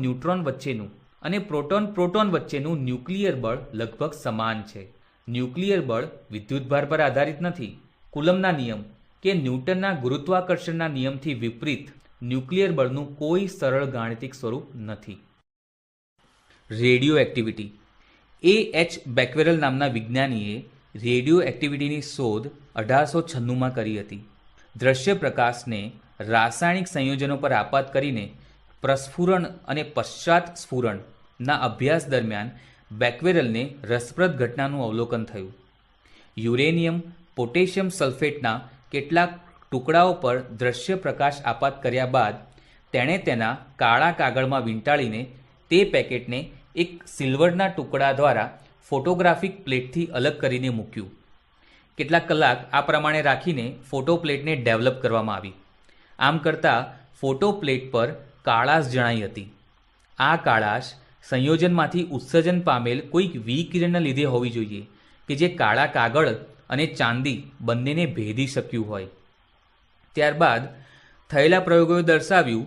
વચ્ચેનું અને પ્રોટોન વચ્ચેનું ન્યુક્લિયર બળ લગભગ સમાન છે. ન્યુક્લિયર બળ વિદ્યુતભાર પર આધારિત નથી. કુલમ્બના નિયમ કે ન્યૂટનના ગુરુત્વાકર્ષણના નિયમથી વિપરીત ન્યુક્લિયર બળનું કોઈ સરળ ગાણિતિક સ્વરૂપ નથી. Radio activity. A.H. બેક્વેરેલ નામના વિજ્ઞાનીએ રેડિયો એક્ટિવિટીની શોધ 1896માં કરી હતી. દ્રશ્ય પ્રકાશને રાસાયણિક સંયોજનો પર આપાત કરીને પ્રસ્ફુરણ અને પશ્ચાત સ્ફુરણના અભ્યાસ દરમિયાન બેક્વેરેલને રસપ્રદ ઘટનાનું અવલોકન થયું. યુરેનિયમ પોટેશિયમ સલ્ફેટના કેટલાક ટુકડાઓ પર દ્રશ્ય પ્રકાશ આપાત કર્યા બાદ તેણે તેના કાળા કાગળમાં વીંટાળીને તે પેકેટને એક સિલ્વરના ટુકડા દ્વારા ફોટોગ્રાફિક પ્લેટથી અલગ કરીને મૂક્યું. કેટલાક કલાક આ પ્રમાણે રાખીને ફોટો પ્લેટને ડેવલપ કરવામાં આવી. આમ કરતાં ફોટો પ્લેટ પર કાળાશ જણાઈ હતી. આ કાળાશ સંયોજનમાંથી ઉત્સર્જન પામેલ કોઈક વિકિરણના લીધે હોવી જોઈએ કે જે કાળા કાગળ અને ચાંદી બંનેને ભેદી શક્યું હોય. ત્યારબાદ થયેલા પ્રયોગોએ દર્શાવ્યું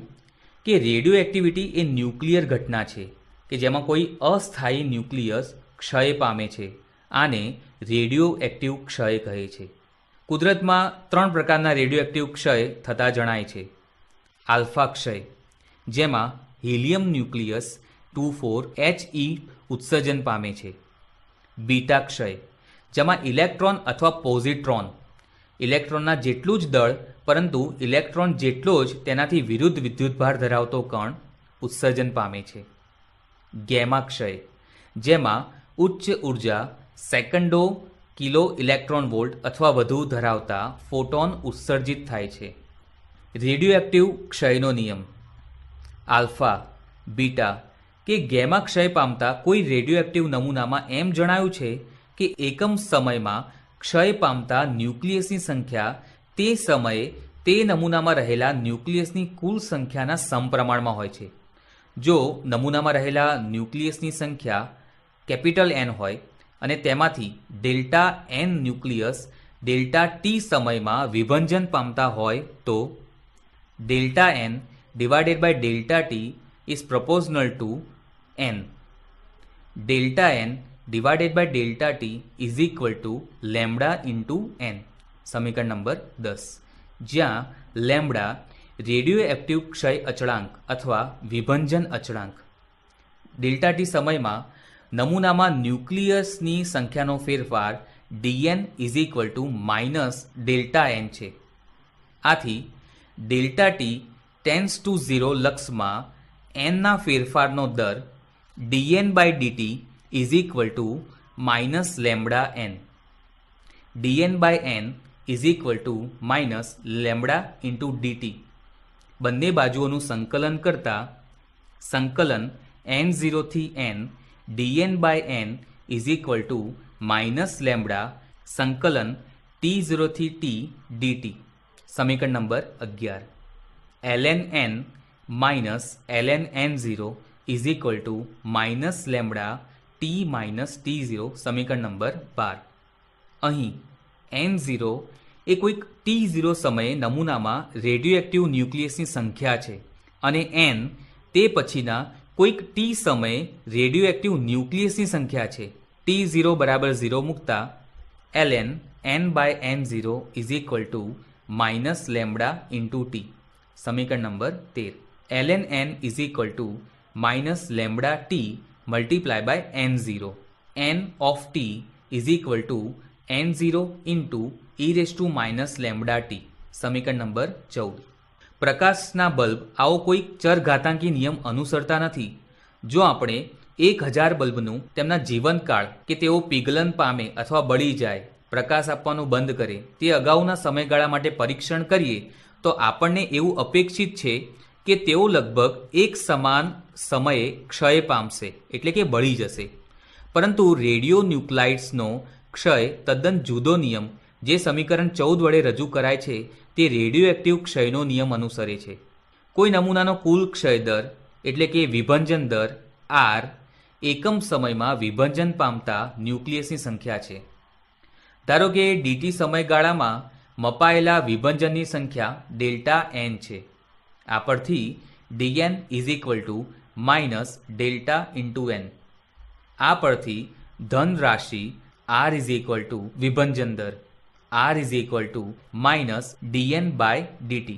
કે રેડિયો એક્ટિવિટી એ ન્યુક્લિયર ઘટના છે કે જેમાં કોઈ અસ્થાયી ન્યુક્લિયસ ક્ષય પામે છે. આને રેડિયો એક્ટિવ ક્ષય કહે છે. કુદરતમાં 3 પ્રકારના રેડિયો એક્ટિવ ક્ષય થતા જણાય છે. આલ્ફા ક્ષય, જેમાં હિલિયમ ન્યુક્લિયસ 24He ઉત્સર્જન પામે છે. બીટા ક્ષય, જેમાં ઇલેક્ટ્રોન અથવા પોઝિટ્રોન, ઇલેક્ટ્રોનના જેટલું જ દળ પરંતુ ઇલેક્ટ્રોન જેટલો જ તેનાથી વિરુદ્ધ વિદ્યુતભાર ધરાવતો કણ ઉત્સર્જન પામે છે. ગેમા ક્ષય, જેમાં ઉચ્ચ ઉર્જા સેકન્ડો કિલો ઇલેક્ટ્રોન વોલ્ટ અથવા વધુ ધરાવતા ફોટોન ઉત્સર્જિત થાય છે. રેડિયો એક્ટિવ ક્ષયનો નિયમ. આલ્ફા, બીટા કે ગેમા ક્ષય પામતા કોઈ રેડિયો એક્ટિવ નમૂનામાં એમ જણાયું છે કે એકમ સમયમાં ક્ષય પામતા ન્યુક્લિયસની સંખ્યા તે સમયે તે નમૂનામાં રહેલા ન્યુક્લિયસની કુલ સંખ્યાના સમપ્રમાણમાં હોય છે. જો નમૂનામાં રહેલા ન્યુક્લિયસની સંખ્યા કેપિટલ N હોય અને તેમાંથી delta N nucleus delta T સમયમાં વિભંજન પામતા હોય તો delta N divided by delta T is proportional to N. Delta N divided by delta T is equal to lambda into N. સમીકરણ નંબર 10, જ્યાં લેમ્બડા રેડિયો એક્ટિવ ક્ષય અચળાંક અથવા વિભંજન અચળાંક, ડેલ્ટા ટી સમયમાં નમૂનામાં ન્યુક્લિયસની સંખ્યાનો ફેરફાર dn is equal to minus delta N છે. આથી ડેલ્ટા ટી ટેન્સ ટુ 0 લક્ષમાં એનના ફેરફારનો દર dn by dt is equal to minus lambda N. dn by N is equal to minus lambda into dt. બંને બાજુઓનું સંકલન કરતા સંકલન n0 થી n dn by n is equal to minus lambda સંકલન t0 થી t dt. સમીકરણ number 11. ln n minus ln n0 is equal to minus lambda t minus t0. સમીકરણ number 12. અહીં n0 એ કોઈક t0 સમયે નમૂનામાં રેડિયો એક્ટિવ ન્યુક્લિયસની સંખ્યા છે અને n તે પછીના કોઈક t સમયે રેડિયો એક્ટિવ ન્યુક્લિયસની સંખ્યા છે. t0 બરાબર 0 મૂકતા ln n by n0 is equal to minus lambda into t. સમીકરણ number 13. ln n is equal to minus lambda t multiply by n0. n of t is equal to n0 into e raise to minus lambda t. સમીકરણ number 14. પ્રકાશના bulb આવો કોઈક ચરઘાતાંકી નિયમ અનુસરતા નથી. જો આપણે 1000 બલ્બનું તેમના જીવનકાળ કે તેઓ પીગલન પામે અથવા બળી જાય, પ્રકાશ આપવાનું બંધ કરે તે અગાઉના સમયગાળા માટે પરીક્ષણ કરીએ તો આપણને એવું અપેક્ષિત છે કે તેઓ લગભગ એક સમાન સમયે ક્ષય પામશે, એટલે કે બળી જશે. પરંતુ રેડિયો ન્યુક્લાઇડ્સનો ક્ષય તદ્દન જુદો નિયમ જે સમીકરણ 14 વડે રજૂ કરાય છે તે રેડિયો એક્ટિવ ક્ષયનો નિયમ અનુસરે છે. કોઈ નમૂનાનો કુલ ક્ષય દર એટલે કે વિભંજન દર R એકમ સમયમાં વિભંજન પામતા ન્યુક્લિયસની સંખ્યા છે. ધારો કે dt સમયગાળામાં મપાયેલા વિભંજનની સંખ્યા ડેલ્ટા n છે. આ પરથી dn is equal to minus delta into n. આ પરથી ધન રાશિ R ઇઝ ઇક્વલ ટુ વિભંજન દર R is equal to minus dn by dt.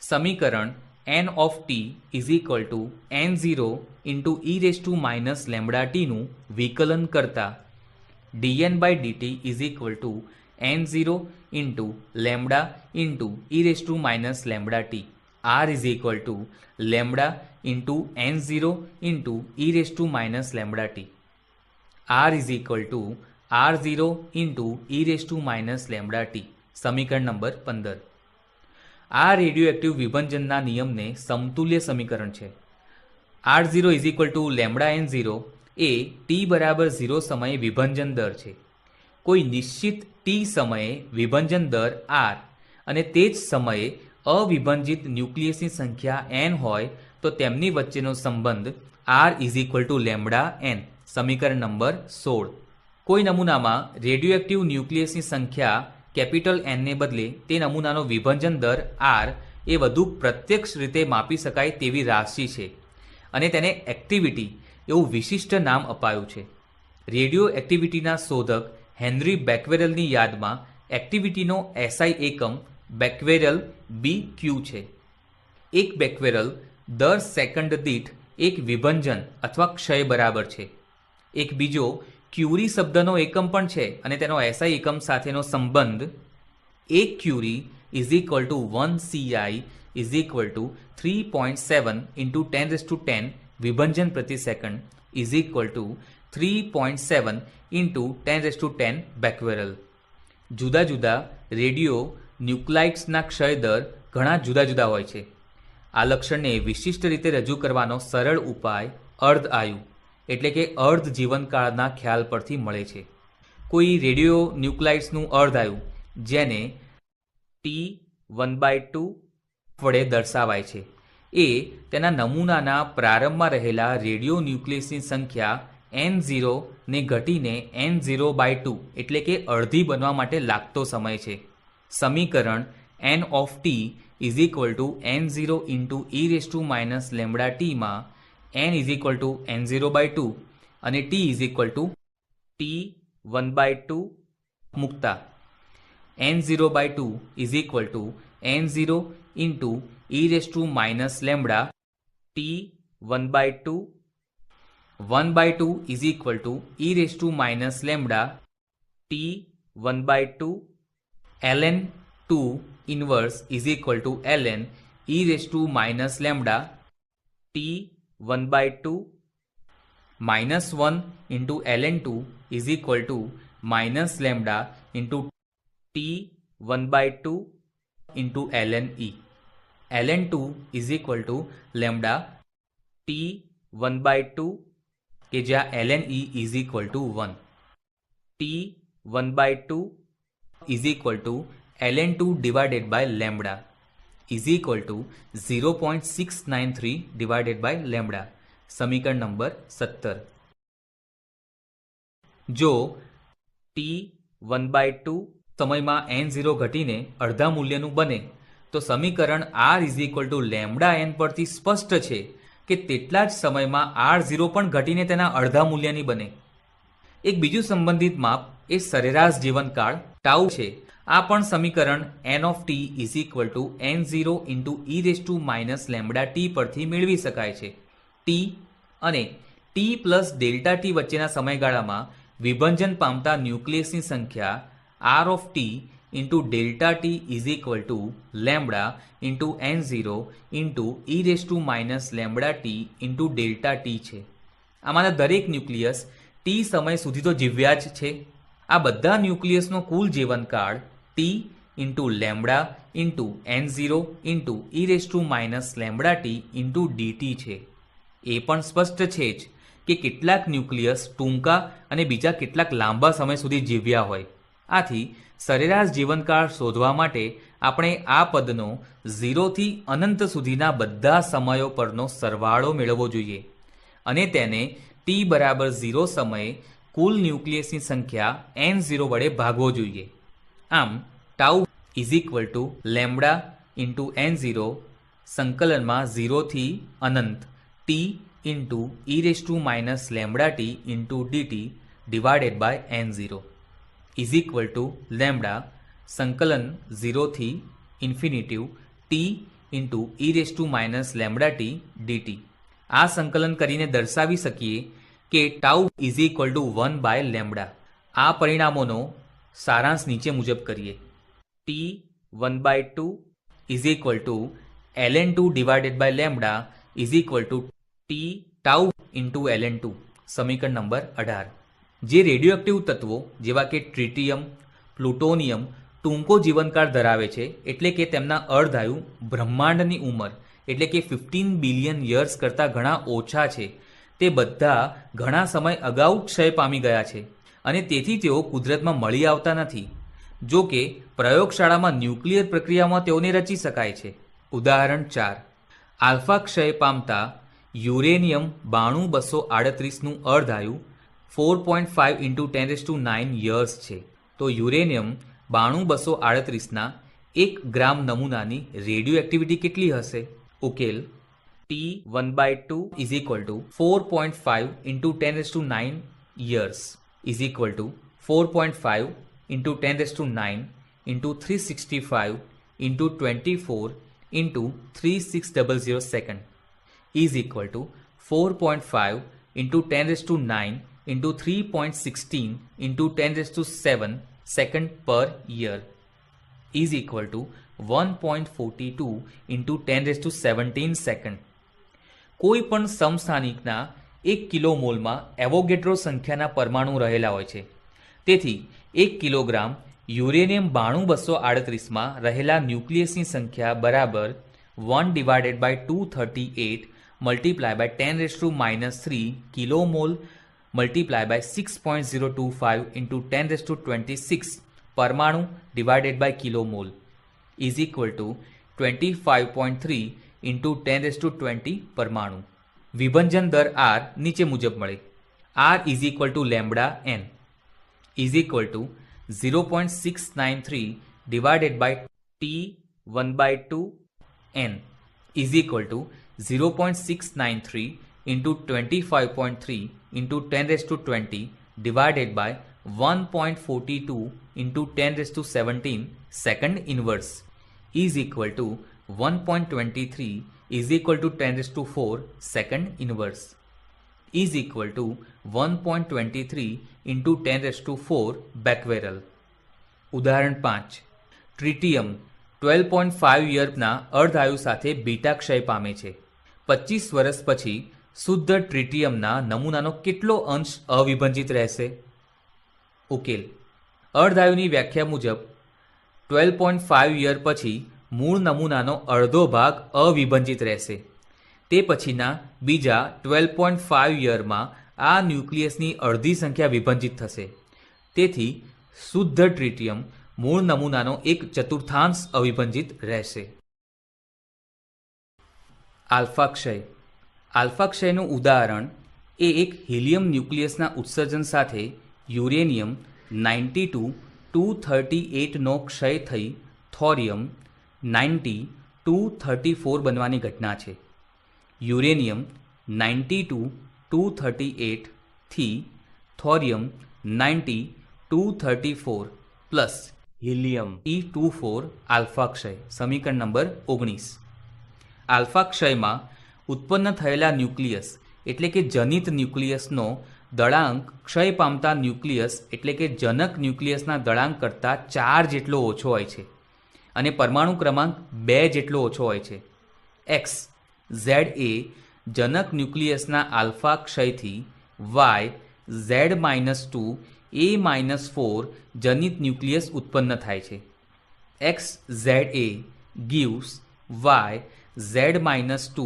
સમીકરણ n of t is equal to n0 into e raise to minus lambda ટીનું વિકલન કરતા dn by dt is equal to n0 into lambda into e raise to minus lambda T. R is equal to lambda into n0 into e raise to minus lambda T. R is equal to R0 into e raise to minus lambda T, સમીકરણ number 15. આ radioactive વિભંજનના નિયમને સમતુલ્ય સમીકરણ છે. R0 is equal to lambda N0 એ t બરાબર 0 સમયે વિભંજન દર છે. કોઈ નિશ્ચિત t સમયે વિભંજન દર R અને તે જ સમયે અવિભંજિત ન્યુક્લિયસની સંખ્યા n હોય તો તેમની વચ્ચેનો સંબંધ R is equal to lambda n, સમીકરણ નંબર 16. કોઈ નમૂનામાં રેડિયોએક્ટિવ ન્યુક્લિયસની સંખ્યા કેપિટલ N ને બદલે તે નમૂનાનો વિભંજન દર R એ વધુ પ્રત્યક્ષ રીતે માપી શકાય તેવી રાશિ છે અને તેને એક્ટિવિટી એવું વિશિષ્ટ નામ અપાયું છે. રેડિયો એક્ટિવિટીના શોધક હેનરી બેક્વેરેલની યાદમાં એક્ટિવિટીનો SI એકમ બેક્વેરેલ BQ છે. એક બેક્વેરલ દર સેકન્ડ દીઠ એક વિભંજન અથવા ક્ષય બરાબર છે. એક બીજો ક્યુરી શબ્દનો એકમ પણ છે અને તેનો SI એકમ સાથેનો સંબંધ 1 curie is equal to 1 CI is equal to 3.7 into 10⁻10 વિભંજન પ્રતિ second is equal to 3.7 into 10⁻10 becquerel. જુદા જુદા રેડિયો ન્યુક્લાઇડ્સના ક્ષય દર ઘણા જુદા જુદા હોય છે. આ લક્ષણને વિશિષ્ટ રીતે રજૂ કરવાનો સરળ ઉપાય અર્ધ આયુ એટલે કે અર્ધ જીવનકાળના ખ્યાલ પરથી મળે છે. કોઈ રેડિયો ન્યુક્લાઇડ્સનું અર્ધ આયુ જેને T1/2 વડે દર્શાવાય છે એ તેના નમૂનાના પ્રારંભમાં રહેલા રેડિયો ન્યુક્લિયસની સંખ્યા N0 ને ઘટીને N0/2 એટલે કે અડધી બનવા માટે લાગતો સમય છે. સમીકરણ n of t is equal to N0 into e raise to minus lambda ટીમાં n is equal to N0/2 અને t is equal to T1/2 મૂકતા N0/2 is equal to N0 into e raise to minus lambda T1/2 1/2 is equal to e raise to minus lambda T1/2 ln 2 inverse is equal to ln e raised to minus lambda T1/2 minus 1 into ln 2 is equal to minus lambda into T1/2 into ln e. ln 2 is equal to lambda T1/2 કે જ્યાં ln e is equal to 1. T1/2 is equal to ln 2 divided by lambda is equal to 0.693 divided by lambda, સમીકરણ number 17. જો T1/2 સમયમાં N0 ઘટીને અડધા મૂલ્યનું બને તો સમીકરણ R is equal to lambda n પરથી સ્પષ્ટ છે કે તેટલા જ સમયમાં R0 પણ ઘટીને તેના અડધા મૂલ્યની બને. એક બીજું સંબંધિત માપ એ સરેરાશ જીવનકાળ ટાઉ છે. આ પણ સમીકરણ n of t is equal to N0 into e raise to minus lambda T પરથી મેળવી શકાય છે. t અને t પ્લસ ડેલ્ટા ટી વચ્ચેના સમયગાળામાં વિભંજન પામતા ન્યુક્લિયસની સંખ્યા R of t into delta T is equal to lambda into N0 into e raise to minus lambda T into delta T છે. આમાંના દરેક ન્યુક્લિયસ t સમય સુધી તો જીવ્યા જ છે. આ બધા ન્યુક્લિયસનો કુલ જીવનકાળ t into lambda into N0 into e raise to minus lambda T into dt છે. એ પણ સ્પષ્ટ છે જ કે કેટલાક ન્યુક્લિયસ ટૂંકા અને બીજા કેટલાક લાંબા સમય સુધી જીવ્યા હોય. આથી સરેરાશ જીવનકાળ શોધવા માટે આપણે આ પદનો 0 થી અનંત સુધીના બધા સમયો પરનો સરવાળો મેળવવો જોઈએ અને તેને t બરાબર 0 સમયે કુલ ન્યુક્લિયસની સંખ્યા N0 વડે ભાગવો જોઈએ. આમ tau is equal to lambda into N0 સંકલનમાં 0 થી અનંત t into e raise to minus lambda T into dt divided by N0 is equal to lambda સંકલન 0 થી infinitive t into e raise to minus lambda t dt. આ સંકલન કરીને દર્શાવી શકીએ કે tau is equal to 1 by lambda. આ પરિણામોનો સારાંશ નીચે મુજબ કરીએ. T1/2 is equal to ln 2 divided by lambda is equal to t tau into ln 2, સમીકરણ નંબર 18. જે રેડિયોએક્ટિવ તત્વો જેવા કે ટ્રિટિયમ, પ્લુટોનિયમ ટૂંકો જીવનકાળ ધરાવે છે, એટલે કે તેમના અર્ધાયુ બ્રહ્માંડની ઉંમર એટલે કે 15 બિલિયન યર્સ કરતાં ઘણા ઓછા છે, તે બધા ઘણા સમય અગાઉ ક્ષય પામી ગયા છે અને તેથી તેઓ કુદરતમાં મળી આવતા નથી. જો કે પ્રયોગશાળામાં ન્યુક્લિયર પ્રક્રિયામાં તેઓને રચી શકાય છે. ઉદાહરણ 4. આલ્ફા ક્ષય પામતા યુરેનિયમ 92238નું અર્ધાયુ 4.5 × 10⁹ યર્સ છે. તો યુરેનિયમ 92238ના 1 ગ્રામ નમૂનાની રેડિયો એક્ટિવિટી કેટલી હશે? ઉકેલ: T1/2 = 4.5 × 10⁹ years = 4.5 × 10⁹ × 365 × 24 × 3600 second = 4.5 × 10⁹ × 3.16 × 10⁷ second per year = 1.42 × 10⁻17 second. કોઈ પણ સમસ્થાનિકના 1 કિલોમોલમાં એવોગેડ્રો સંખ્યાના પરમાણુ રહેલા હોય છે. તેથી 1 કિલોગ્રામ યુરેનિયમ 92238માં રહેલા ન્યુક્લિયસની સંખ્યા બરાબર 1/238 × 10⁻³ કિલોમોલ × 6.025 × 10⁻26 પરમાણુ / કિલોમોલ = 25.3 × 10⁻20 પરમાણુ. વિભંજન દર R નીચે મુજબ મળે. R = λN = 0.693 / T1/2 N = 0.693 × 25.3 × 10⁻20 / 1.42 × 10⁻17 second inverse = 1.23 = 10⁴ second inverse = 1.23 × 10⁴ becquerel. ઉદાહરણ 5. ટ્રિટિયમ 12.5 યરના અર્ધાયુ સાથે બીટા ક્ષય પામે છે. 25 વર્ષ પછી શુદ્ધ ટ્રિટિયમના નમૂનાનો કેટલો અંશ અવિભંજિત રહેશે? ઉકેલ: અર્ધાયુની વ્યાખ્યા મુજબ 12.5 યર પછી મૂળ નમૂનાનો અડધો ભાગ અવિભંજિત રહેશે. તે પછીના બીજા 12.5 યરમાં આ ન્યુક્લિયસની અડધી સંખ્યા વિભંજિત થશે. તેથી શુદ્ધ ટ્રિટિયમ મૂળ નમૂનાનો 1/4 અવિભંજિત રહેશે. આલ્ફા ક્ષય. આલ્ફા ક્ષયનું ઉદાહરણ એ એક હિલિયમ ન્યુક્લિયસના ઉત્સર્જન સાથે યુરેનિયમ 92-238નો ક્ષય થઈ થોરિયમ 90-234 બનવાની ઘટના છે. યુરેનિયમ 92-238 થી થોરિયમ 90-234 પ્લસ હિલિયમ E24 આલ્ફા ક્ષય. સમીકરણ નંબર 19. આલ્ફા ક્ષયમાં ઉત્પન્ન થયેલા ન્યુક્લિયસ એટલે કે જનિત ન્યુક્લિયસનો દળાંક ક્ષય પામતા ન્યુક્લિયસ એટલે કે જનક ન્યુક્લિયસના દળાંક કરતાં 4 જેટલો ઓછો હોય છે અને પરમાણુ ક્રમાંક 2 જેટલો ઓછો હોય છે. X Z એ જનક ન્યુક્લિયસના આલ્ફા ક્ષયથી Y Z-2 A-4 જનિત ન્યુક્લિયસ ઉત્પન્ન થાય છે. X Z A gives Y Z-2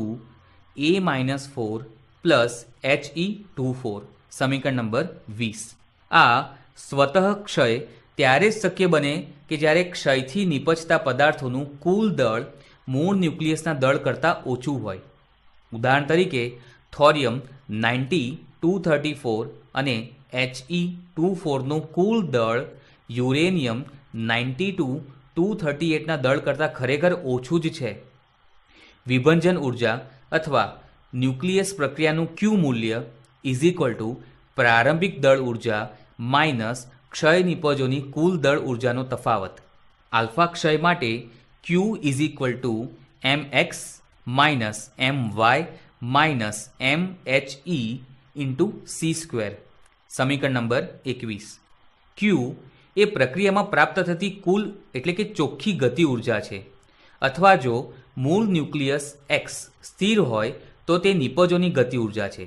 A-4 plus He24. સમીકરણ નંબર 20. આ સ્વતઃ ક્ષય ત્યારે જ શક્ય બને કે જ્યારે ક્ષયથી નિપજતા પદાર્થોનું કુલ દળ મૂળ ન્યુક્લિયસના દળ કરતાં ઓછું હોય. ઉદાહરણ તરીકે થોરિયમ 90-234 અને He24નું કુલ દળ યુરેનિયમ 92-238ના દળ કરતાં ખરેખર ઓછું જ છે. વિભંજન ઉર્જા અથવા ન્યુક્લિયસ પ્રક્રિયાનું Q મૂલ્ય = પ્રારંભિક દળ ઉર્જા માઇનસ ક્ષય નિપજોની કુલ દળ ઉર્જાનો તફાવત. આલ્ફા ક્ષય માટે Q = mx minus my minus mhe into c². સમીકરણ નંબર 21. Q એ પ્રક્રિયામાં પ્રાપ્ત થતી કુલ એટલે કે ચોખ્ખી ગતિ ઉર્જા છે. અથવા જો મૂળ ન્યુક્લિયસ X સ્થિર હોય તો તે નિપજોની ગતિ ઉર્જા છે.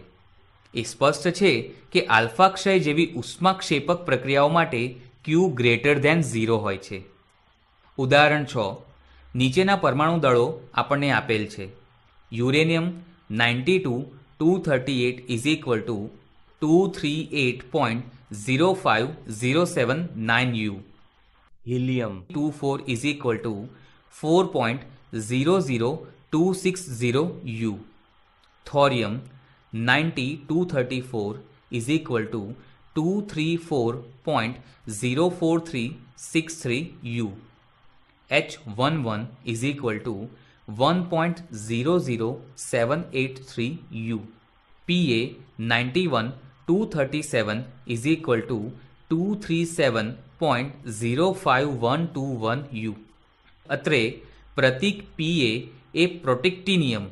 એ સ્પષ્ટ છે કે આલ્ફા ક્ષય જેવી ઉષ્માક્ષેપક પ્રક્રિયાઓ માટે ક્યુ ગ્રેટર ધેન 0 હોય છે. ઉદાહરણ 6. નીચેના પરમાણુ દળો આપણને આપેલ છે. Uranium 92-238 is equal two 238.05079 U. Helium 24 is equal two 4.00260 U. થોરિયમ 90-234 is equal to 234.04363 U. H11 is equal to 1.00783 U. Pa 91-237 is equal to 237.05121 U. અત્રે પ્રતીક Pa એ પ્રોટેક્ટિનિયમ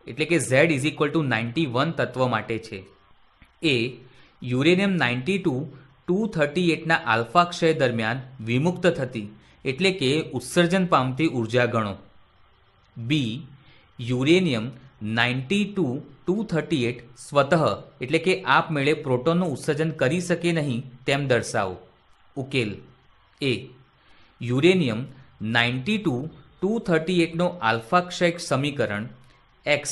એટલે કે Z ઇઝ ઇક્વલ ટુ 91 તત્વ માટે છે. એ યુરેનિયમ 92-238ના આલ્ફા ક્ષય દરમિયાન વિમુક્ત થતી એટલે કે ઉત્સર્જન પામતી ઉર્જા ગણો. બી યુરેનિયમ 92-238 સ્વતઃ એટલે કે આપમેળે પ્રોટોનનું ઉત્સર્જન કરી શકે નહીં તેમ દર્શાવો. ઉકેલ. એ યુરેનિયમ 92-238નો આલ્ફા ક્ષય સમીકરણ x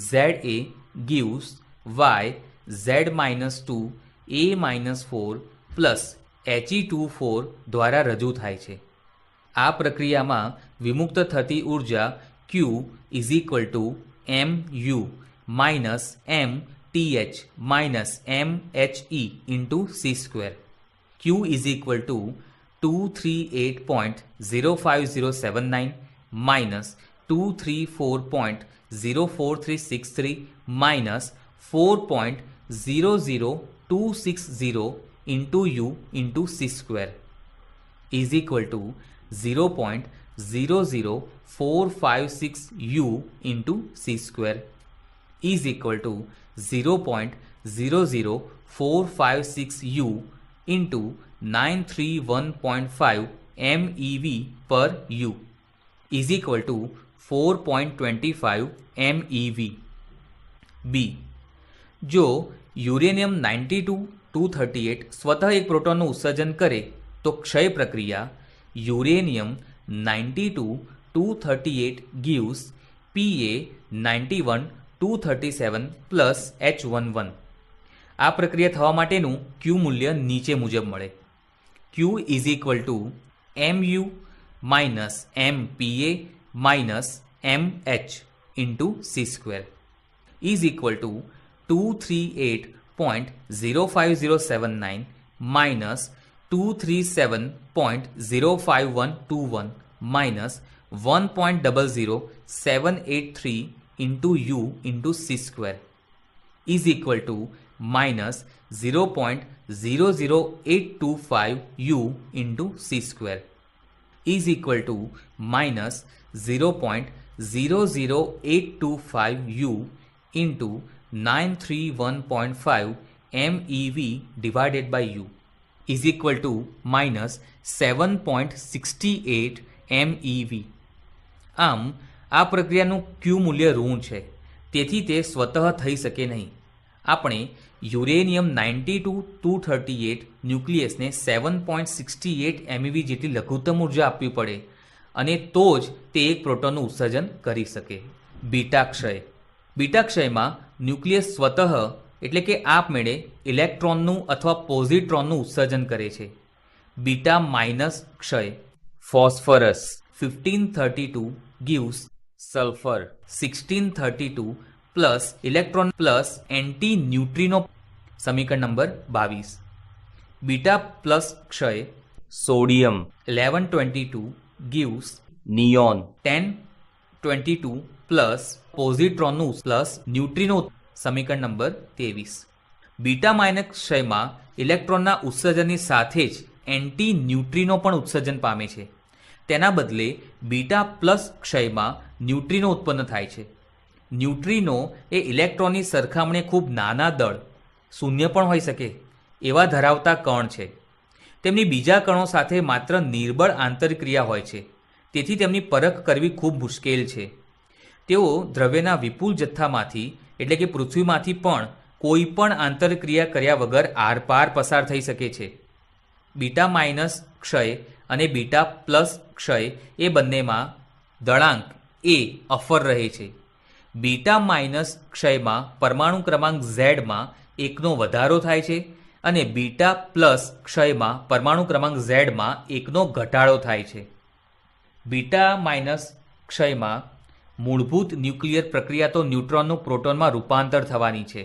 za gives y z-2 a-4 plus He24 દ્વારા રજૂ થાય છે. આ પ્રક્રિયામાં વિમુક્ત થતી ઉર્જા Q is equal two mu minus mth minus mhe into c². Q is equal two 238.05079 minus 234.04363 minus 4.00260 into U into C² is equal to 0.00456 U into C² is equal to 0.00456 U into 931.5 MeV per U is equal to 4.25 MeV. બી જો uranium 92-238 સ્વતઃ એક પ્રોટોનનું ઉત્સર્જન કરે તો ક્ષય પ્રક્રિયા uranium 92-238 gives Pa 91-237 plus H11. આ પ્રક્રિયા થવા માટેનું Q મૂલ્ય નીચે મુજબ મળે. Q is equal two mu minus mpa minus mh into c² is equal to 238.05079 minus 237.05121 minus 1.00783 into U into c² is equal to minus 0.00825 U into c² is equal to minus 0.00825 U into 931.5 MeV divided by U is equal to minus 7.68 MeV. આમ આ પ્રક્રિયાનું Q મૂલ્ય ઋણ છે, તેથી તે સ્વતઃ થઈ શકે નહીં. આપણે યુરેનિયમ 92-238 ન્યુક્લિયસને 7.68 MeV જેટલી લઘુત્તમ ઉર્જા આપવી પડે અને તો જ તે એક પ્રોટોનનું ઉત્સર્જન કરી શકે. બીટા ક્ષય. બીટા ક્ષયમાં ન્યુક્લિયસ સ્વતઃ એટલે કે આપમેળે ઇલેક્ટ્રોનનું અથવા પોઝિટ્રોનનું ઉત્સર્જન કરે છે. બીટા માઇનસ ક્ષય. Phosphorus 1532 gives sulphur 1632 plus electron plus antineutrino. સમીકરણ નંબર 22. બીટા પ્લસ ક્ષય. સોડિયમ 1122 gives નિયોન 1022 પ્લસ પોઝિટ્રોનનું પ્લસ ન્યુટ્રિનો. સમીકરણ નંબર 23. બીટા માઇનસ ક્ષયમાં ઇલેક્ટ્રોનના ઉત્સર્જનની સાથે જ એન્ટી ન્યુટ્રિનો પણ ઉત્સર્જન પામે છે. તેના બદલે બીટા પ્લસ ક્ષયમાં ન્યુટ્રિનો ઉત્પન્ન થાય છે. ન્યુટ્રિનો એ ઇલેક્ટ્રોનની સરખામણીએ ખૂબ નાના દળ, શૂન્ય પણ હોઈ શકે એવા ધરાવતા કણ છે. તેમની બીજા કણો સાથે માત્ર નિર્બળ આંતરક્રિયા હોય છે, તેથી તેમની પરખ કરવી ખૂબ મુશ્કેલ છે. તેઓ દ્રવ્યના વિપુલ જથ્થામાંથી એટલે કે પૃથ્વીમાંથી પણ કોઈ પણ આંતરક્રિયા કર્યા વગર આરપાર પસાર થઈ શકે છે. બીટા માઇનસ ક્ષય અને બીટા પ્લસ ક્ષય એ બંનેમાં દળાંક એ અફર રહે છે. બીટા માઇનસ ક્ષયમાં પરમાણુ ક્રમાંક ઝેડમાં એકનો વધારો થાય છે અને બીટા પ્લસ ક્ષયમાં પરમાણુ ક્રમાંક ઝેડમાં એકનો ઘટાડો થાય છે. બીટા માઇનસ ક્ષયમાં મૂળભૂત ન્યુક્લિયર પ્રક્રિયા તો ન્યુટ્રોનનું પ્રોટોનમાં રૂપાંતર થવાની છે.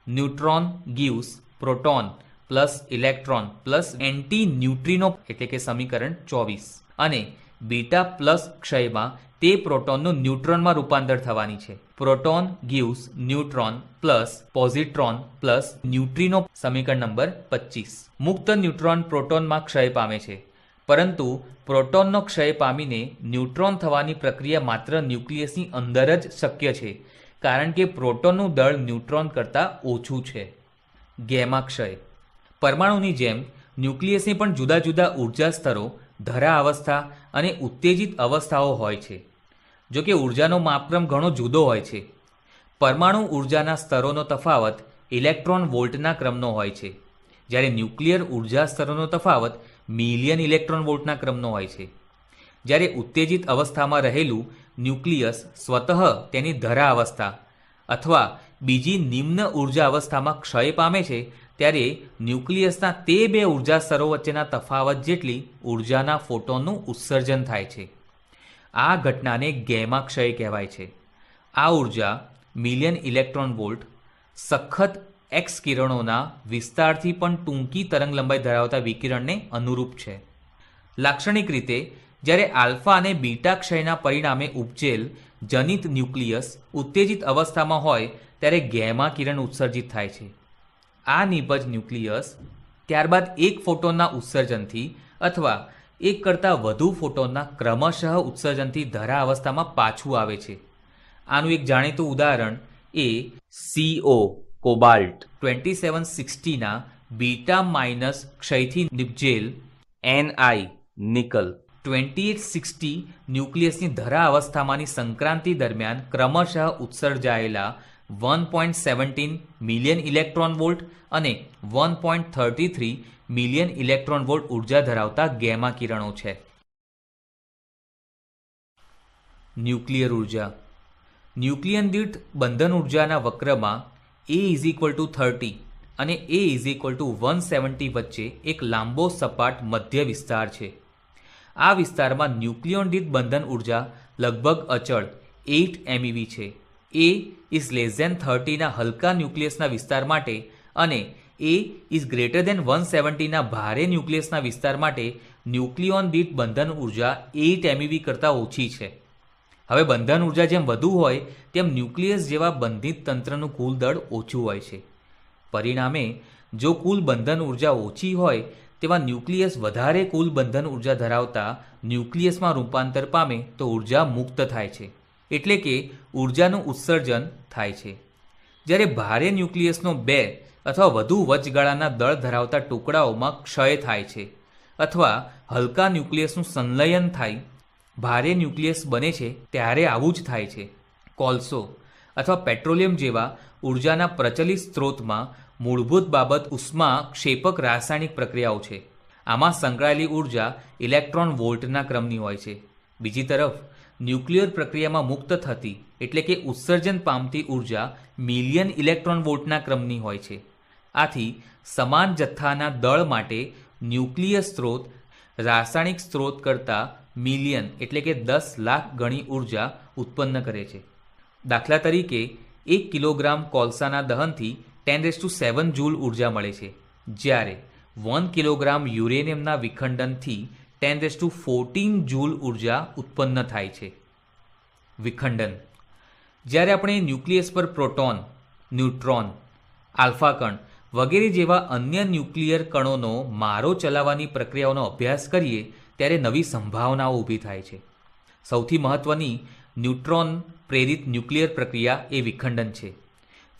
Neutron gives proton plus electron plus anti neutrino એટલે કે સમીકરણ 24. અને બીટા પ્લસ ક્ષયમાં તે પ્રોટોનનું ન્યુટ્રોનમાં રૂપાંતર થવાની છે. Proton gives neutron plus positron plus neutrino સમીકરણ નંબર 25. મુક્ત ન્યુટ્રોન પ્રોટોનમાં ક્ષય પામે છે, પરંતુ પ્રોટોનનો ક્ષય પામીને ન્યુટ્રોન થવાની પ્રક્રિયા માત્ર ન્યુક્લિયસની અંદર જ શક્ય છે, કારણ કે પ્રોટોનનું દળ ન્યુટ્રોન કરતાં ઓછું છે. ગેમા ક્ષય. પરમાણુની જેમ ન્યુક્લિયસની પણ જુદા જુદા ઉર્જા સ્તરો, ધરા અવસ્થા અને ઉત્તેજિત અવસ્થાઓ હોય છે. જો કે ઉર્જાનો માપક્રમ ઘણો જુદો હોય છે. પરમાણુ ઉર્જાના સ્તરોનો તફાવત ઇલેક્ટ્રોન વોલ્ટના ક્રમનો હોય છે, જ્યારે ન્યુક્લિયર ઉર્જા સ્તરોનો તફાવત મિલિયન ઇલેક્ટ્રોન વોલ્ટના ક્રમનો હોય છે. જ્યારે ઉત્તેજિત અવસ્થામાં રહેલું ન્યુક્લિયસ સ્વતઃ તેની ધરા અવસ્થા અથવા બીજી નિમ્ન ઉર્જા અવસ્થામાં ક્ષય પામે છે, ત્યારે ન્યુક્લિયસના તે બે ઉર્જા સ્તરો વચ્ચેના તફાવત જેટલી ઉર્જાના ફોટોનનું ઉત્સર્જન થાય છે. આ ઘટનાને ગેમા ક્ષય કહેવાય છે. આ ઉર્જા મિલિયન ઇલેક્ટ્રોન વોલ્ટ સખત એક્સ કિરણોના વિસ્તારથી પણ ટૂંકી તરંગલંબાઈ ધરાવતા વિકિરણને અનુરૂપ છે. લાક્ષણિક રીતે જ્યારે આલ્ફા અને બીટા ક્ષયના પરિણામે ઉપજેલ જનિત ન્યુક્લિયસ ઉત્તેજિત અવસ્થામાં હોય ત્યારે ગેમા કિરણ ઉત્સર્જિત થાય છે. આ નિપજ ન્યુક્લિયસ ત્યારબાદ એક ફોટોનના ઉત્સર્જનથી અથવા એક કરતાં વધુ ફોટોનના ક્રમશઃ ઉત્સર્જનથી ધરા અવસ્થામાં પાછું આવે છે. આનું એક જાણીતું ઉદાહરણ એ CO કોબાલ્ટ 2760ના બીટા માઇનસ ક્ષયથી નિપજેલ Ni નિકલ 2860 ન્યુક્લિયસની ધરા અવસ્થામાંની સંક્રાંતિ દરમિયાન ક્રમશઃ ઉત્સર્જાયેલા 1.17 મિલિયન ઇલેક્ટ્રોન વોલ્ટ અને 1.33 મિલિયન ઇલેક્ટ્રોન વોલ્ટ ઉર્જા ધરાવતા ગેમા કિરણો છે. ન્યુક્લિયર ઉર્જા. ન્યુક્લિયન દીઠ બંધન ઉર્જાના વક્રમાં A=30 અને A=170 વચ્ચે એક લાંબો સપાટ મધ્ય વિસ્તાર છે. આ વિસ્તારમાં ન્યુક્લિયોન દીઠ બંધન ઉર્જા લગભગ અચળ 8 MeV છે. A=30 ના હલકા ન્યુક્લિયસના વિસ્તાર માટે અને A=170 ના ભારે ન્યુક્લિયસના વિસ્તાર માટે ન્યુક્લિયોન દીઠ બંધન ઉર્જા 8 MeV કરતાં ઓછી છે. હવે બંધન ઉર્જા જેમ વધુ હોય તેમ ન્યુક્લિયસ જેવા બંધિત તંત્રનું કુલ દળ ઓછું હોય છે. પરિણામે જો કુલ બંધન ઉર્જા ઓછી હોય તેવા ન્યુક્લિયસ વધારે કુલ બંધન ઉર્જા ધરાવતા ન્યુક્લિયસમાં રૂપાંતર પામે તો ઉર્જા મુક્ત થાય છે, એટલે કે ઉર્જાનું ઉત્સર્જન થાય છે. જ્યારે ભારે ન્યુક્લિયસનો 2 અથવા વધુ વચગાળાના દળ ધરાવતા ટુકડાઓમાં ક્ષય થાય છે અથવા હલકા ન્યુક્લિયસનું સંલયન થાય ભારે ન્યુક્લિયસ બને છે ત્યારે આવું જ થાય છે. કોલસો અથવા પેટ્રોલિયમ જેવા ઉર્જાના પ્રચલિત સ્ત્રોતમાં મૂળભૂત બાબત ઉષ્મા ક્ષેપક રાસાયણિક પ્રક્રિયાઓ છે. આમાં સંકળાયેલી ઉર્જા ઇલેક્ટ્રોન વોલ્ટના ક્રમની હોય છે. બીજી તરફ ન્યુક્લિયર પ્રક્રિયામાં મુક્ત થતી એટલે કે ઉત્સર્જન પામતી ઉર્જા મિલિયન ઇલેક્ટ્રોન વોલ્ટના ક્રમની હોય છે. આથી સમાન જથ્થાના દળ માટે ન્યુક્લિયર સ્ત્રોત રાસાયણિક સ્ત્રોત કરતાં મિલિયન એટલે કે 10 લાખ ગણી ઉર્જા ઉત્પન્ન કરે છે. દાખલા તરીકે 1 કિલોગ્રામ કોલસાના દહનથી 10⁷ જૂલ ઉર્જા મળે છે, જ્યારે 1 કિલોગ્રામ યુરેનિયમના વિખંડનથી 10⁴ જૂલ ઉર્જા ઉત્પન્ન થાય છે. વિખંડન. જ્યારે આપણે ન્યુક્લિયસ પર પ્રોટોન, ન્યુટ્રોન, આલ્ફા કણ વગેરે જેવા અન્ય ન્યુક્લિયર કણોનો મારો ચલાવવાની પ્રક્રિયાઓનો અભ્યાસ કરીએ ત્યારે નવી સંભાવનાઓ ઊભી થાય છે. સૌથી મહત્વની ન્યુટ્રોન પ્રેરિત ન્યુક્લિયર પ્રક્રિયા એ વિખંડન છે.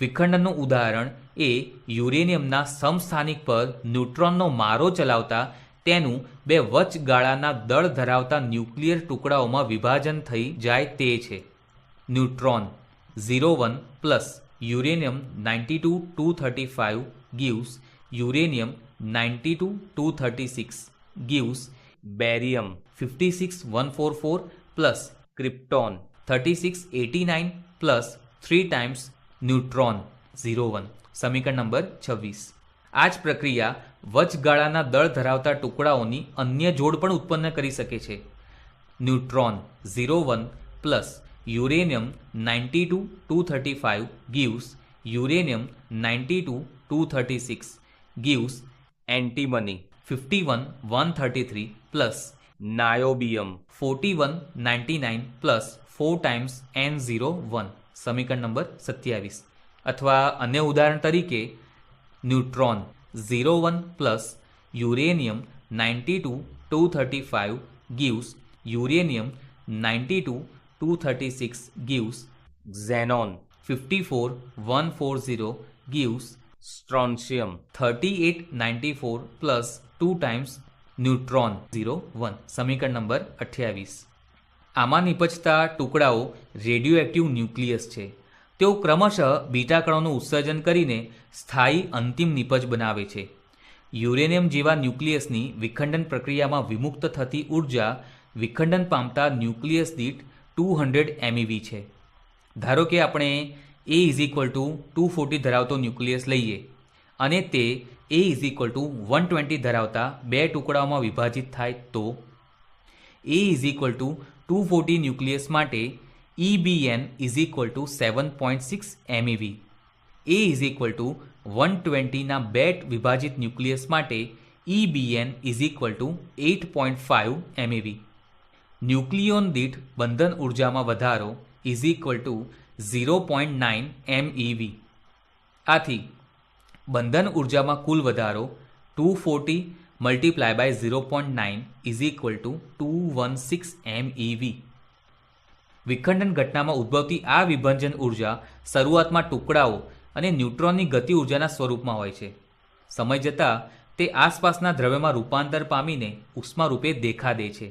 વિખંડનનું ઉદાહરણ એ યુરેનિયમના સમસ્થાનિક પર ન્યુટ્રોનનો મારો ચલાવતા તેનું 2 વચગાળાના દળ ધરાવતા ન્યુક્લિયર ટુકડાઓમાં વિભાજન થઈ જાય તે છે. Neutron 01 plus uranium 92-235 gives uranium 92-236 gives barium 56144 plus krypton 3689 plus 3 times neutron 01. સમીકરણ નંબર 26. આ જ પ્રક્રિયા વચગાળાના દળ ધરાવતા ટુકડાઓની અન્ય જોડ પણ ઉત્પન્ન કરી શકે છે. Neutron 01 plus uranium 92-235 gives uranium 92-236 gives antimony 51-133 plus niobium 41-99 plus 4 times N01. સમીકરણ નંબર 27. અથવા અન્ય ઉદાહરણ તરીકે neutron 01 plus uranium 92-235 gives uranium 92-236 gives xenon 54-140 gives strontium 38-94 plus 2 times neutron 01. સમીકરણ નંબર 28. આમાં નિપજતા ટુકડાઓ રેડિયોએક્ટિવ ન્યુક્લિયસ છે. તેઓ ક્રમશઃ બીટા કણોનું ઉત્સર્જન કરીને સ્થાયી અંતિમ નિપજ બનાવે છે. યુરેનિયમ જેવા ન્યુક્લિયસની વિખંડન પ્રક્રિયામાં વિમુક્ત થતી ઉર્જા વિખંડન પામતા ન્યુક્લિયસ દીઠ 200 MeV છે. ધારો કે આપણે A=240 ધરાવતો ન્યુક્લિયસ લઈએ અને તે A=120 ધરાવતા બે ટુકડાઓમાં વિભાજિત થાય તો A=240 ન્યુક્લિયસ માટે EBN = 7.6 MeV. A=120 ના બે વિભાજિત ન્યુક્લિયસ માટે EBN = 8.5 MeV. ન્યુક્લિયોન દીઠ બંધન ઉર્જામાં વધારો =0.9 MeV. આથી બંધન ઉર્જામાં કુલ વધારો 240 × 0.9 = 216 MeV. વિખંડન ઘટનામાં ઉદ્ભવતી આ વિભંજન ઉર્જા શરૂઆતમાં ટુકડાઓ અને ન્યુટ્રોનની ગતિ ઉર્જાના સ્વરૂપમાં હોય છે. સમય જતાં તે આસપાસના દ્રવ્યમાં રૂપાંતર પામીને ઉષ્મા રૂપે દેખા દે છે.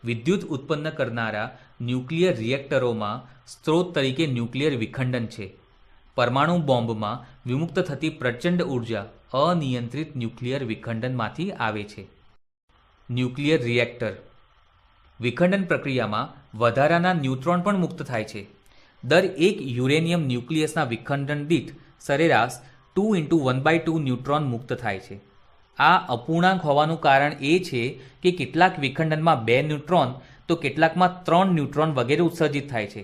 વિદ્યુત ઉત્પન્ન કરનારા ન્યુક્લિયર રિએક્ટરોમાં સ્ત્રોત તરીકે ન્યુક્લિયર વિખંડન છે. પરમાણુ બોમ્બમાં વિમુક્ત થતી પ્રચંડ ઉર્જા અનિયંત્રિત ન્યુક્લિયર વિખંડનમાંથી આવે છે. ન્યુક્લિયર રિએક્ટર વિખંડન પ્રક્રિયામાં વધારાના ન્યુટ્રોન પણ મુક્ત થાય છે. દર એક યુરેનિયમ ન્યુક્લિયસના વિખંડન દીઠ સરેરાશ 2 × 1/2 ન્યુટ્રોન મુક્ત થાય છે. આ અપૂર્ણાંક હોવાનું કારણ એ છે કે કેટલાક વિખંડનમાં 2 ન્યુટ્રોન તો કેટલાકમાં 3 ન્યુટ્રોન વગેરે ઉત્સર્જિત થાય છે.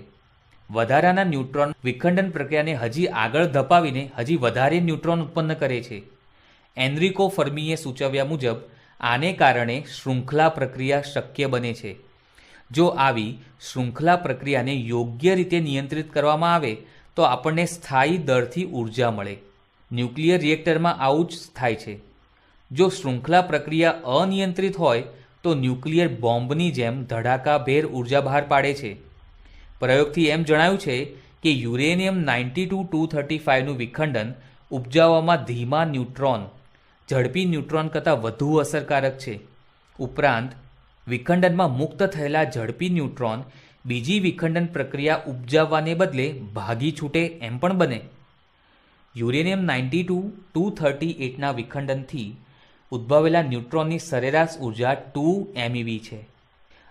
વધારાના ન્યુટ્રોન વિખંડન પ્રક્રિયાને હજી આગળ ધપાવીને હજી વધારે ન્યુટ્રોન ઉત્પન્ન કરે છે. એનરિકો ફર્મીએ સૂચવ્યા મુજબ આને કારણે શૃંખલા પ્રક્રિયા શક્ય બને છે. જો આવી શૃંખલા પ્રક્રિયાને યોગ્ય રીતે નિયંત્રિત કરવામાં આવે તો આપણને સ્થાયી દરથી ઉર્જા મળે. ન્યુક્લિયર રિએક્ટરમાં આવું જ થાય છે. જો શૃંખલા પ્રક્રિયા અનિયંત્રિત હોય તો ન્યુક્લિયર બોમ્બની જેમ ધડાકાભેર ઉર્જા બહાર પાડે છે. પ્રયોગથી એમ જણાયું છે કે યુરેનિયમ 92-235નું વિખંડન ઉપજાવવામાં ધીમા ન્યુટ્રોન ઝડપી ન્યુટ્રોન કરતાં વધુ અસરકારક છે. ઉપરાંત વિખંડનમાં મુક્ત થયેલા ઝડપી ન્યુટ્રોન બીજી વિખંડન પ્રક્રિયા ઉપજાવવાને બદલે ભાગી છૂટે એમ પણ બને. યુરેનિયમ 92-238ના વિખંડનથી ઉદ્ભવેલા ન્યુટ્રોનની સરેરાશ ઉર્જા 2 MeV છે.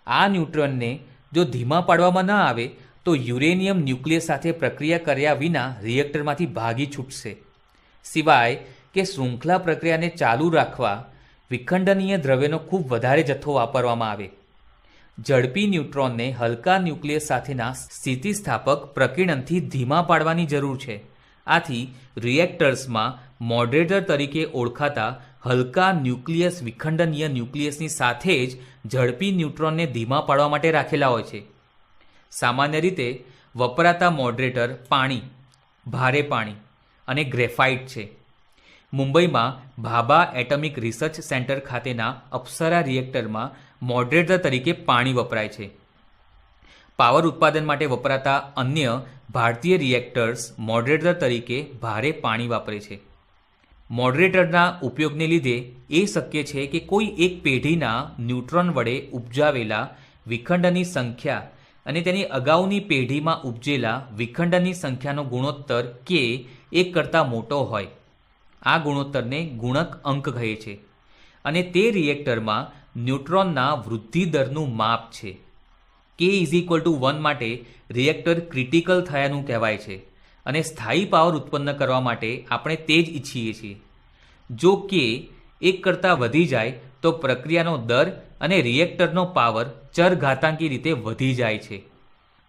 આ ન્યુટ્રોનને જો ધીમા પાડવામાં ન આવે તો યુરેનિયમ ન્યુક્લિયસ સાથે પ્રક્રિયા કર્યા વિના રિએક્ટરમાંથી ભાગી છૂટશે. સિવાય કે શૃંખલા પ્રક્રિયાને ચાલુ રાખવા વિખંડનીય દ્રવ્યનો ખૂબ વધારે જથ્થો વાપરવામાં આવે. ઝડપી ન્યુટ્રોનને હલકા ન્યુક્લિયસ સાથેના સ્થિતિસ્થાપક પ્રકીર્ણનથી ધીમા પાડવાની જરૂર છે. આથી રિએક્ટર્સમાં મોડરેટર તરીકે ઓળખાતા હલકા ન્યુક્લિયસ વિખંડનીય ન્યુક્લિયસની સાથે જ ઝડપી ન્યુટ્રોનને ધીમા પાડવા માટે રાખેલા હોય છે. સામાન્ય રીતે વપરાતા મોડરેટર પાણી, ભારે પાણી અને ગ્રેફાઇટ છે. મુંબઈમાં ભાભા એટમિક રિસર્ચ સેન્ટર ખાતેના અપ્સરા રિએક્ટરમાં મોડરેટર તરીકે પાણી વપરાય છે. પાવર ઉત્પાદન માટે વપરાતા અન્ય ભારતીય રિએક્ટર્સ મોડરેટર તરીકે ભારે પાણી વાપરે છે. મોડરેટરના ઉપયોગને લીધે એ શક્ય છે કે કોઈ એક પેઢીના ન્યુટ્રોન વડે ઉપજાવેલા વિખંડનની સંખ્યા અને તેની અગાઉની પેઢીમાં ઉપજેલા વિખંડનની સંખ્યાનો ગુણોત્તર કે 1 કરતાં મોટો હોય, આ ગુણોત્તરને ગુણક અંક કહે છે. અને તે રિએક્ટરમાં ન્યુટ્રોનના વૃદ્ધિ દરનું માપ છે. k = 1 માટે રિએક્ટર ક્રિટિકલ થયાનું કહેવાય છે અને સ્થાયી પાવર ઉત્પન્ન કરવા માટે આપણે તે જ ઈચ્છીએ છીએ. જો k 1 કરતાં વધી જાય તો પ્રક્રિયાનો દર અને રિએક્ટરનો પાવર ચરઘાતાંકી રીતે વધી જાય છે.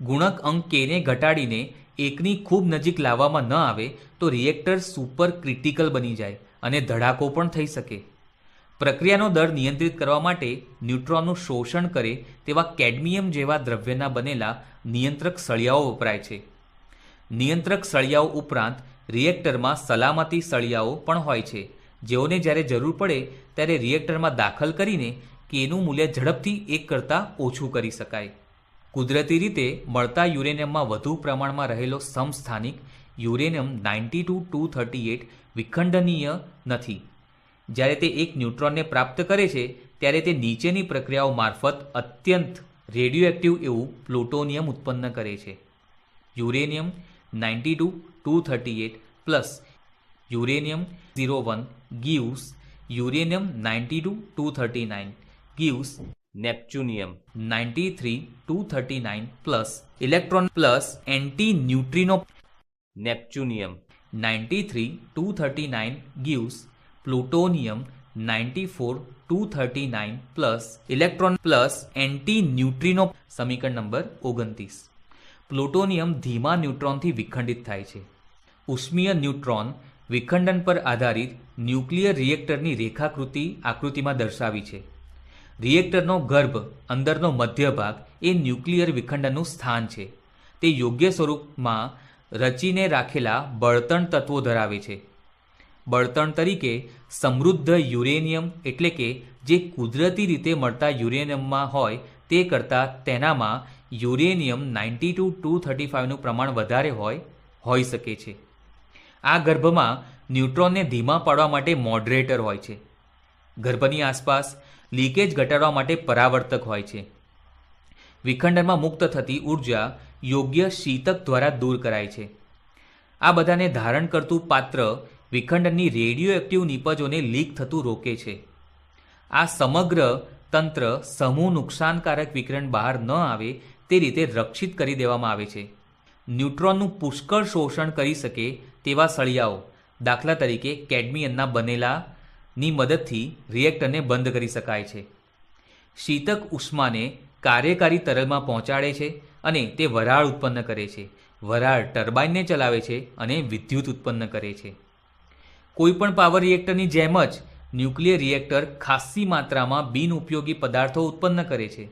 ગુણક અંક k ને ઘટાડીને 1ની ખૂબ નજીક લાવવામાં ન આવે તો રિએક્ટર સુપર ક્રિટિકલ બની જાય અને ધડાકો પણ થઈ શકે. પ્રક્રિયાનો દર નિયંત્રિત કરવા માટે ન્યુટ્રોનનું શોષણ કરે તેવા કેડમિયમ જેવા દ્રવ્યના બનેલા નિયંત્રક સળિયાઓ વપરાય છે. નિયંત્રક સળિયાઓ ઉપરાંત રિએક્ટરમાં સલામતી સળિયાઓ પણ હોય છે, જેઓને જ્યારે જરૂર પડે ત્યારે રિએક્ટરમાં દાખલ કરીને કેનું મૂલ્ય ઝડપથી 1 કરતાં ઓછું કરી શકાય. કુદરતી રીતે મળતા યુરેનિયમમાં વધુ પ્રમાણમાં રહેલો સમસ્થાનિક યુરેનિયમ 92-238 વિખંડનીય નથી. જ્યારે તે એક ન્યુટ્રોનને પ્રાપ્ત કરે છે ત્યારે તે નીચેની પ્રક્રિયાઓ મારફત અત્યંત રેડિયોએક્ટિવ એવું પ્લુટોનિયમ ઉત્પન્ન કરે છે. Uranium 92-238 plus uranium 01 gives uranium 92-239 gives neptunium 93-239 plus electron plus anti-neutrino neptunium 93-239 gives plutonium 94-239 plus electron plus anti-neutrino. સમીકરણ નંબર 29. પ્લુટોનિયમ ધીમા ન્યુટ્રોનથી વિખંડિત થાય છે. ઉષ્મીય ન્યુટ્રોન વિખંડન પર આધારિત ન્યુક્લિયર રિએક્ટરની રેખાકૃતિ આકૃતિમાં દર્શાવી છે. રિએક્ટરનો ગર્ભ અંદરનો મધ્ય ભાગ એ ન્યુક્લિયર વિખંડનનું સ્થાન છે. તે યોગ્ય સ્વરૂપમાં રચીને રાખેલા બળતણ તત્વો ધરાવે છે. બળતણ તરીકે સમૃદ્ધ યુરેનિયમ એટલે કે જે કુદરતી રીતે મળતા યુરેનિયમમાં હોય તે કરતાં તેનામાં યુરેનિયમ 92-235નું પ્રમાણ વધારે હોઈ શકે છે. આ ગર્ભમાં ન્યુટ્રોનને ધીમા પાડવા માટે મોડરેટર હોય છે. ગર્ભની આસપાસ લીકેજ ઘટાડવા માટે પરાવર્તક હોય છે. વિખંડનમાં મુક્ત થતી ઉર્જા યોગ્ય શીતક દ્વારા દૂર કરાય છે. આ બધાને ધારણ કરતું પાત્ર વિખંડનની રેડિયોએક્ટિવ નિપજોને લીક થતું રોકે છે. આ સમગ્ર તંત્ર સમૂહ નુકસાનકારક વિકિરણ બહાર ન આવે તે રીતે રક્ષિત કરી દેવામાં આવે છે. ન્યુટ્રોનનું પુષ્કળ શોષણ કરી શકે તેવા સળિયાઓ, દાખલા તરીકે કેડમિયમના બનેલાની મદદથી રિએક્ટરને બંધ કરી શકાય છે. શીતક ઉષ્માને કાર્યકારી તરલમાં પહોંચાડે છે અને તે વરાળ ઉત્પન્ન કરે છે. વરાળ ટર્બાઇનને ચલાવે છે અને વિદ્યુત ઉત્પન્ન કરે છે. કોઈપણ પાવર રિએક્ટરની જેમ જ ન્યુક્લિયર રિએક્ટર ખાસ્સી માત્રામાં બિનઉપયોગી પદાર્થો ઉત્પન્ન કરે છે,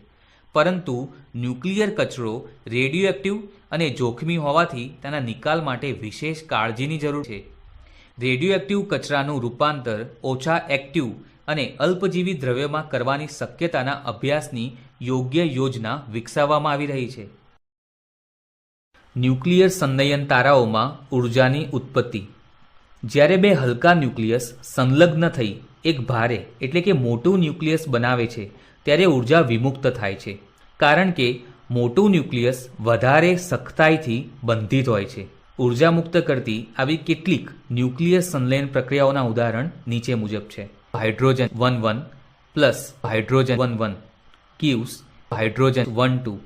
પરંતુ ન્યુક્લિયર કચરો રેડિયોએક્ટિવ અને જોખમી હોવાથી તેના નિકાલ માટે વિશેષ કાળજીની જરૂર છે. રેડિયોએક્ટિવ કચરાનું રૂપાંતર ઓછા એક્ટિવ અને અલ્પજીવી દ્રવ્યમાં કરવાની શક્યતાના અભ્યાસની યોગ્ય યોજના વિકસાવવામાં આવી રહી છે. ન્યુક્લિયર સંનયન તારાઓમાં ઉર્જાની ઉત્પત્તિ. જ્યારે બે હલકા ન્યુક્લિયસ સંલગ્ન થઈ એક ભારે એટલે કે મોટું ન્યુક્લિયસ બનાવે છે ત્યારે ઉર્જા વિમુક્ત થાય છે, કારણ કે મોટું ન્યુક્લિયસ વધારે સખ્તાઈથી બંધિત હોય છે. ઉર્જા મુક્ત કરતી આવી કેટલીક ન્યુક્લિયર સંલયન પ્રક્રિયાઓના ઉદાહરણ નીચે મુજબ છે. Hydrogen 11 plus hydrogen 11 gives hydrogen 12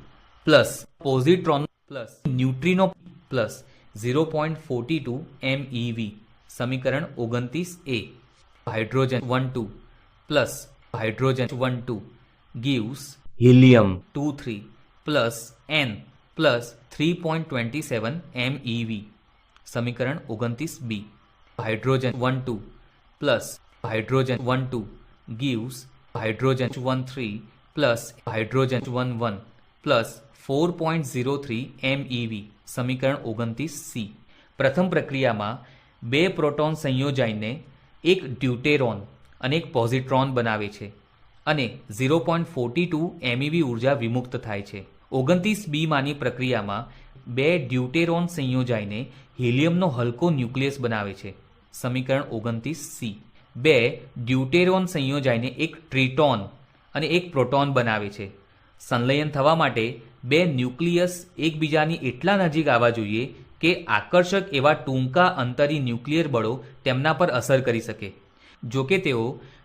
plus positron plus neutrino plus 0.42 MeV. સમીકરણ 29A. Hydrogen 12 plus hydrogen 12 gives helium 23 plus N plus 3.27 MeV. સમીકરણ 29B. Hydrogen 12 plus hydrogen 12 gives hydrogen 13 plus hydrogen 11 plus 4.03 MeV. સમીકરણ 29C. પ્રથમ પ્રક્રિયામાં બે proton સંયોજાઈને એક ડ્યુટેરોન અને એક પોઝિટ્રોન બનાવે છે અને 0.42 MeV ઉર્જા વિમુક્ત થાય છે. 29B માની પ્રક્રિયામાં બે ડ્યુટેરોન સંયોજાઈને હિલિયમનો હલકો ન્યુક્લિયસ બનાવે છે. સમીકરણ 29C. બે ડ્યુટેરોન સંયોજાઈને એક ટ્રિટોન અને એક પ્રોટોન બનાવે છે. સંલયન થવા માટે બે ન્યુક્લિયસ એકબીજાની એટલા નજીક આવવા જોઈએ કે આકર્ષક એવા ટૂંકા અંતરી ન્યુક્લિયર બળો તેમના પર અસર કરી શકે. જો કે તેઓ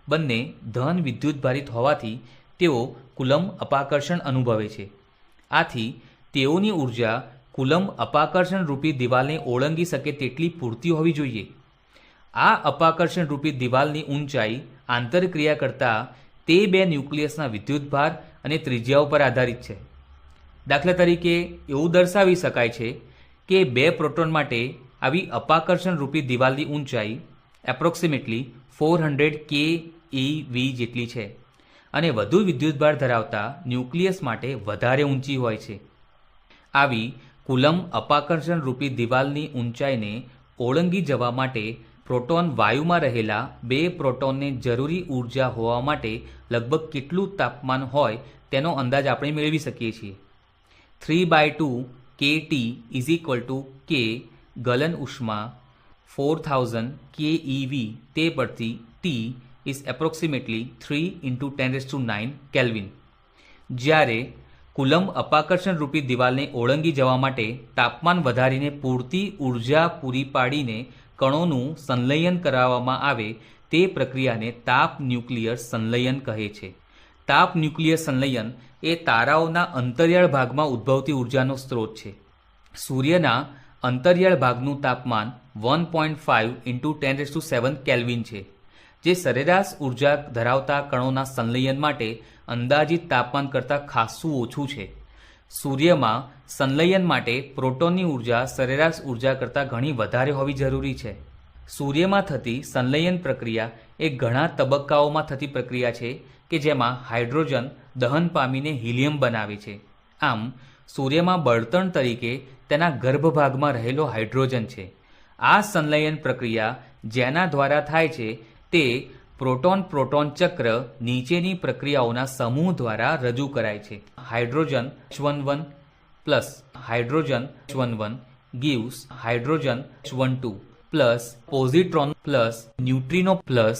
બંને ધન વિદ્યુતભારિત હોવાથી તેઓ કુલમ્બ અપાકર્ષણ અનુભવે છે. આથી તેઓની ઉર્જા કુલમ્બ અપાકર્ષણ રૂપી દિવાલને ઓળંગી શકે તેટલી પૂરતી હોવી જોઈએ. આ અપાકર્ષણ રૂપી દિવાલની ઊંચાઈ આંતરક્રિયા કરતાં તે બે ન્યુક્લિયસના વિદ્યુતભાર અને ત્રિજ્યાઓ પર આધારિત છે. દાખલા તરીકે એવું દર્શાવી શકાય છે કે બે પ્રોટોન માટે આવી અપાકર્ષણ રૂપી દિવાલની ઊંચાઈ એપ્રોક્સિમેટલી 400 keV જેટલી છે અને વધુ વિદ્યુતભાર ધરાવતા ન્યુક્લિયસ માટે વધારે ઊંચી હોય છે. આવી કુલમ્બ અપાકર્ષણ રૂપી દિવાલની ઊંચાઈને ઓળંગી જવા માટે પ્રોટોન વાયુમાં રહેલા બે પ્રોટોનને જરૂરી ઉર્જા હોવા માટે લગભગ કેટલું તાપમાન હોય તેનો અંદાજ આપણે મેળવી શકીએ છીએ. 3/2 kT = K ગલન ઉષ્મા 4000 keV તે પરથી T is approximately 3 × 10⁹ કેલ્વિન. જ્યારે કુલમ્બ અપાકર્ષણ રૂપી દિવાલને ઓળંગી જવા માટે તાપમાન વધારીને પૂરતી ઉર્જા પૂરી પાડીને કણોનું સંલયન કરાવવામાં આવે તે પ્રક્રિયાને તાપ ન્યુક્લિયર સંલયન કહે છે. તાપ ન્યુક્લિયર સંલયન એ તારાઓના અંતરિયાળ ભાગમાં ઉદ્ભવતી ઉર્જાનો સ્ત્રોત છે. સૂર્યના અંતરિયાળ ભાગનું તાપમાન 1.5 × 10⁷ કેલ્વિન છે, જે સરેરાશ ઉર્જા ધરાવતા કણોના સંલયન માટે અંદાજિત તાપમાન કરતાં ખાસું ઓછું છે. સૂર્યમાં સંલયન માટે પ્રોટોનની ઉર્જા સરેરાશ ઉર્જા કરતાં ઘણી વધારે હોવી જરૂરી છે. સૂર્યમાં થતી સંલયન પ્રક્રિયા એ ઘણા તબક્કાઓમાં થતી પ્રક્રિયા છે કે જેમાં હાઇડ્રોજન દહન પામીને હિલિયમ બનાવે છે. આમ સૂર્યમાં બળતણ તરીકે તેના ગર્ભભાગમાં રહેલો હાઇડ્રોજન છે. આ સંલયન પ્રક્રિયા જેના દ્વારા થાય છે તે પ્રોટોન પ્રોટોન ચક્ર નીચેની પ્રક્રિયાઓના સમૂહ દ્વારા રજૂ કરાય છે. Hydrogen H11 plus hydrogen H11 gives hydrogen H12 plus positron plus neutrino plus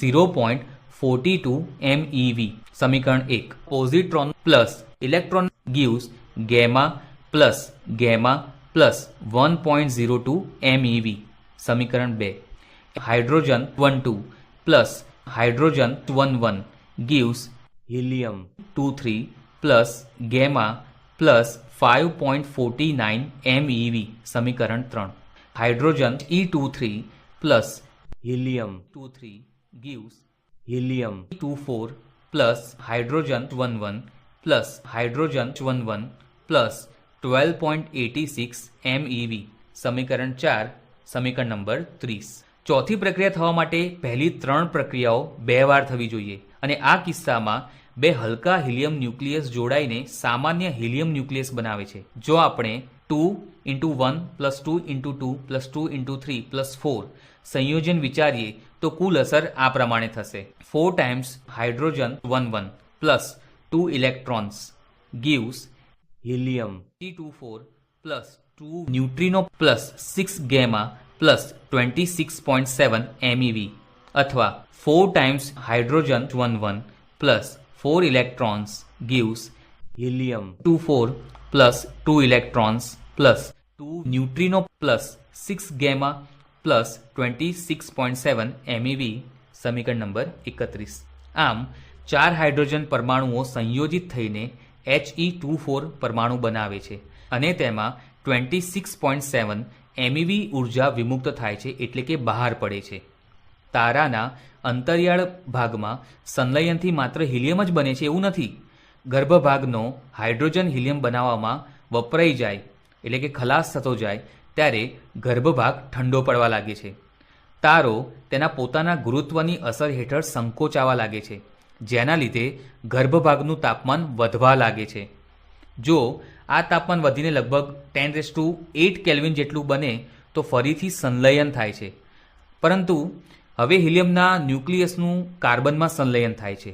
0.42 MeV. સમીકરણ 1. Positron plus electron gives gamma plus gamma plus 1.02 MeV. સમીકરણ 2. Hydrogen 12 plus hydrogen 11 gives helium 23 plus gamma plus 5.49 MeV. સમીકરણ 3. Hydrogen E23 plus helium 23 gives helium 24 plus hydrogen 11 plus hydrogen 11 plus 12.86 MeV. સમીકરણ 4. સમીકરણ number 30. ચોથી પ્રક્રિયા થવા માટે પહેલી 3 પ્રક્રિયાઓ 2 વાર થવી જોઈએ અને આ કિસ્સામાં બે હલકા હિલિયમ ન્યુક્લિયસ જોડાઈને સામાન્ય હિલિયમ ન્યુક્લિયસ બનાવે છે. જો આપણે 2 × 1 + 2 × 2 + 2 × 3 + 4 સંયોજન વિચારીએ તો કુલ અસર આ પ્રમાણે થશે. 4 times hydrogen 11 plus 2 electrons gives helium He24 plus 2 neutrino plus 6 gamma plus 26.7 MeV. અથવા 4 times hydrogen 11 plus 4 electrons gives helium 24 plus 2 electrons plus 2 neutrino plus 6 gamma plus 26.7 MeV. સમીકરણ નંબર 31. આમ 4 હાઇડ્રોજન પરમાણુઓ સંયોજિત થઈને He24 પરમાણુ બનાવે છે અને તેમાં 26.7 MeV ઉર્જા વિમુક્ત થાય છે, એટલે કે બહાર પડે છે. તારાના અંતરિયાળ ભાગમાં સંલયનથી માત્ર હિલિયમ જ બને છે એવું નથી. ગર્ભભાગનો હાઇડ્રોજન હિલિયમ બનાવવામાં વપરાઈ જાય એટલે કે ખલાસ થતો જાય ત્યારે ગર્ભભાગ ઠંડો પડવા લાગે છે. તારો તેના પોતાના ગુરુત્વની અસર હેઠળ સંકોચાવા લાગે છે, જેના લીધે ગર્ભભાગનું તાપમાન વધવા લાગે છે. જો આ તાપમાન વધીને લગભગ 10⁸ કેલ્વિન જેટલું બને તો ફરીથી સંલયન થાય છે. પરંતુ હવે હિલિયમના ન્યુક્લિયસનું કાર્બનમાં સંલયન થાય છે.